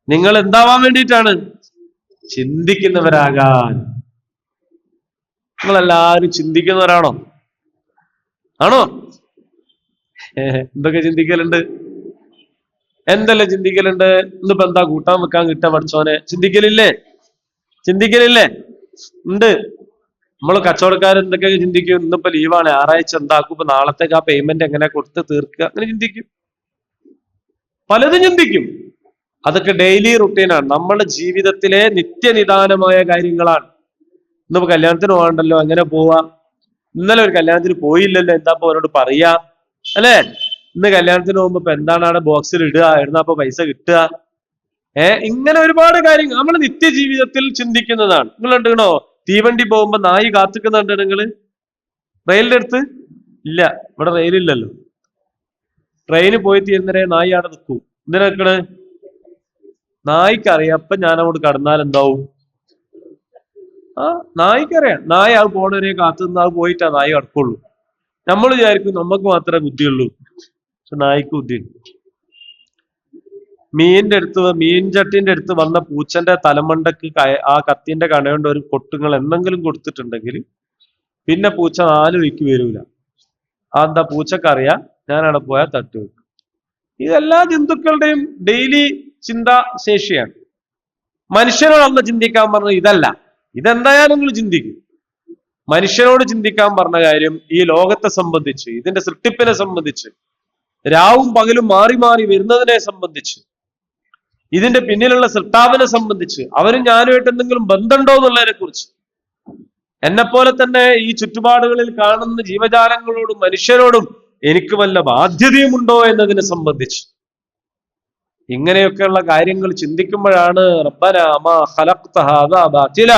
നിങ്ങൾ എന്താവാൻ വേണ്ടിയിട്ടാണ്? ചിന്തിക്കുന്നവരാകാൻ. നിങ്ങളെല്ലാരും ചിന്തിക്കുന്നവരാണോ? ആണോ? എന്തൊക്കെ ചിന്തിക്കലുണ്ട്? എന്തെല്ലാം ചിന്തിക്കലുണ്ട്? ഇന്നിപ്പോ എന്താ കൂട്ടാൻ വെക്കാൻ കിട്ടാൻ പഠിച്ചോനെ? ചിന്തിക്കലില്ലേ? ഉണ്ട്. നമ്മള് കച്ചവടക്കാർ എന്തൊക്കെ ചിന്തിക്കും? ഇന്നിപ്പോ ലീവാണ്, ഞായറാഴ്ച എന്താക്കും, ഇപ്പൊ നാളത്തേക്ക് ആ പേയ്മെന്റ് എങ്ങനെ കൊടുത്ത് തീർക്കുക, അങ്ങനെ ചിന്തിക്കും. പലതും ചിന്തിക്കും. അതൊക്കെ ഡെയിലി റുട്ടീനാണ്, നമ്മുടെ ജീവിതത്തിലെ നിത്യനിദാനമായ കാര്യങ്ങളാണ്. ഇന്നിപ്പോ കല്യാണത്തിന് പോകണ്ടല്ലോ, എങ്ങനെ പോവാ? ഇന്നലെ ഒരു കല്യാണത്തിന് പോയില്ലല്ലോ, എന്താ അവരോട് പറയാ, അല്ലെ? ഇന്ന് കല്യാണത്തിന് പോകുമ്പോ ഇപ്പൊ എന്താണ് അവിടെ ബോക്സിൽ ഇടുക, എഴുന്നപ്പോ പൈസ കിട്ടുക, ഇങ്ങനെ ഒരുപാട് കാര്യങ്ങൾ നമ്മൾ നിത്യജീവിതത്തിൽ ചിന്തിക്കുന്നതാണ്. നിങ്ങൾ കണ്ടോ തീവണ്ടി പോകുമ്പോ നായി കാത്തിക്കുന്നുണ്ട്? നിങ്ങള് റെയിലിന്റെ അടുത്ത് ഇല്ല, ഇവിടെ റെയിലില്ലല്ലോ. ട്രെയിന് പോയി തീരുന്നവരെ നായി അവിടെ നിൽക്കൂ. എന്തിനാ നിൽക്കണ്? നായിക്കറിയാം അപ്പൊ ഞാൻ അങ്ങോട്ട് കടന്നാൽ എന്താവും. നായിക്കറിയാം, നായ അത് പോണവരെ കാത്തുനിന്ന് അത് പോയിട്ടാ നായി കടക്കുള്ളൂ. നമ്മൾ വിചാരിക്കും നമുക്ക് മാത്രമേ ബുദ്ധിയുള്ളൂ, പക്ഷെ നായിക്ക് ബുദ്ധിയുണ്ട്. മീൻ ചട്ടിന്റെ അടുത്ത് വന്ന പൂച്ചന്റെ തലമണ്ടക്ക് ആ കത്തിന്റെ കണയോണ്ട് ഒരു കൊട്ടുങ്ങൾ എന്തെങ്കിലും കൊടുത്തിട്ടുണ്ടെങ്കിൽ പിന്നെ പൂച്ച 4 വഴിക്ക് വരൂല. അതെന്താ? പൂച്ചക്കറിയാം ഞാൻ അവിടെ പോയാൽ തട്ടി വെക്കും. ഇതെല്ലാ ജന്തുക്കളുടെയും ഡെയിലി ചിന്താശേഷിയാണ്. മനുഷ്യനോടൊന്ന് ചിന്തിക്കാൻ പറഞ്ഞത് ഇതല്ല. ഇതെന്തായാലും നിങ്ങൾ ചിന്തിക്കും. മനുഷ്യനോട് ചിന്തിക്കാൻ പറഞ്ഞ കാര്യം ഈ ലോകത്തെ സംബന്ധിച്ച്, ഇതിന്റെ സൃഷ്ടിപ്പിനെ സംബന്ധിച്ച്, രാവും പകലും മാറി മാറി വരുന്നതിനെ സംബന്ധിച്ച്, ഇതിന്റെ പിന്നിലുള്ള സൃഷ്ടാവിനെ സംബന്ധിച്ച്, അവനും ഞാനുമായിട്ട് എന്തെങ്കിലും ബന്ധമുണ്ടോ എന്നുള്ളതിനെ കുറിച്ച്, എന്നെപ്പോലെ തന്നെ ഈ ചുറ്റുപാടുകളിൽ കാണുന്ന ജീവജാലങ്ങളോടും മനുഷ്യരോടും എനിക്ക് വല്ല ബാധ്യതയുമുണ്ടോ എന്നതിനെ സംബന്ധിച്ച്, ഇങ്ങനെയൊക്കെയുള്ള കാര്യങ്ങൾ ചിന്തിക്കുമ്പോഴാണ് റബ്ബനാ മാ ഖലഖ്ത ഹാദാ ബാതില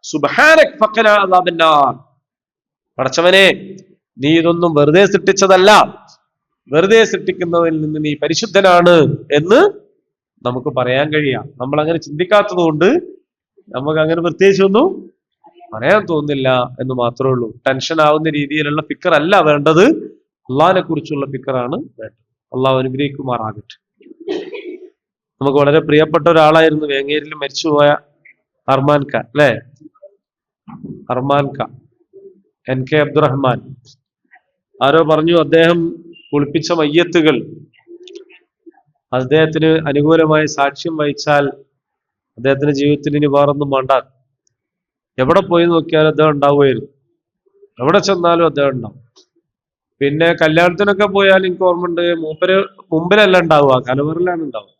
സുബ്ഹാനക ഫഖനാ അദാബന്നാർ, പടച്ചവനെ നീ ഇതൊന്നും വെറുതെ സൃഷ്ടിച്ചതല്ല, വെറുതെ സൃഷ്ടിക്കുന്നവരിൽ നിന്ന് നീ പരിശുദ്ധനാണ് എന്ന് നമുക്ക് പറയാൻ കഴിയാം. നമ്മൾ അങ്ങനെ ചിന്തിക്കാത്തത് കൊണ്ട് നമുക്ക് അങ്ങനെ പ്രത്യേകിച്ചൊന്നും പറയാൻ തോന്നില്ല എന്ന് മാത്രമേ ഉള്ളൂ. ടെൻഷൻ ആവുന്ന രീതിയിലുള്ള ഫിക്കർ അല്ല വേണ്ടത്, അള്ളാഹിനെ കുറിച്ചുള്ള ഫിക്കറാണ് വേണ്ടത്. അള്ളാഹു അനുഗ്രഹിക്കുമാറാകട്ടെ. നമുക്ക് വളരെ പ്രിയപ്പെട്ട ഒരാളായിരുന്നു വേങ്ങേരിൽ മരിച്ചുപോയ അർമാൻ ഖാൻ, അല്ലെ? അർമാൻ ഖാൻ, NK അബ്ദുറഹ്മാൻ. ആരോ പറഞ്ഞു അദ്ദേഹം കുളിപ്പിച്ച മയ്യത്തുകൾ അദ്ദേഹത്തിന് അനുകൂലമായി സാക്ഷ്യം വഹിച്ചാൽ അദ്ദേഹത്തിന്റെ ജീവിതത്തിൽ ഇനി വേറൊന്നും വേണ്ട, എവിടെ പോയി നോക്കിയാലും അദ്ദേഹം ഉണ്ടാവുമായിരുന്നു, എവിടെ ചെന്നാലും അദ്ദേഹം ഉണ്ടാവും. പിന്നെ കല്യാണത്തിനൊക്കെ പോയാൽ എനിക്ക് ഓർമ്മയുണ്ട്, മൂപ്പര് മുമ്പിലല്ല ഉണ്ടാവുക, കലവറിലാണ് ഉണ്ടാവുക.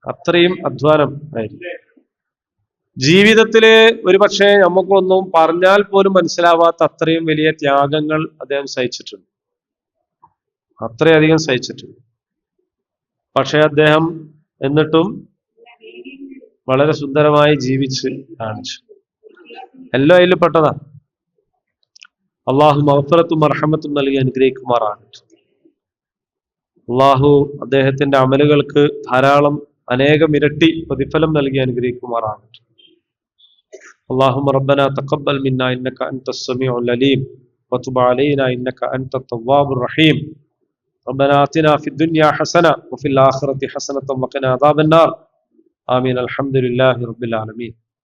അത്രയും അധ്വാനം ആയിരുന്നു. ജീവിതത്തില് ഒരു പക്ഷേ നമുക്കൊന്നും പറഞ്ഞാൽ പോലും മനസ്സിലാവാത്ത അത്രയും വലിയ ത്യാഗങ്ങൾ അദ്ദേഹം സഹിച്ചിട്ടുണ്ട്, അത്രയധികം സഹിച്ചിട്ടുണ്ട്. പക്ഷെ അദ്ദേഹം എന്നിട്ടും വളരെ സുന്ദരമായി ജീവിച്ച് കാണിച്ചു. എല്ലാം അതിൽ പെട്ടതാ. അള്ളാഹു മഗ്ഫിറത്തും മർഹമത്തും നൽകി അനുഗ്രഹിക്കുമാറാകട്ടെ. അള്ളാഹു അദ്ദേഹത്തിന്റെ അമലുകൾക്ക് ധാരാളം അനേകം ഇരട്ടി പ്രതിഫലം നൽകി അനുഗ്രഹിക്കുമാറാണ്. اللهم ربنا تقبل منا إنك أنت السميع العليم وتب علينا إنك أنت التواب الرحيم. ربنا آتنا في الدنيا حسنة وفي الآخرة حسنة وقنا عذاب النار. آمين. الحمد لله رب العالمين.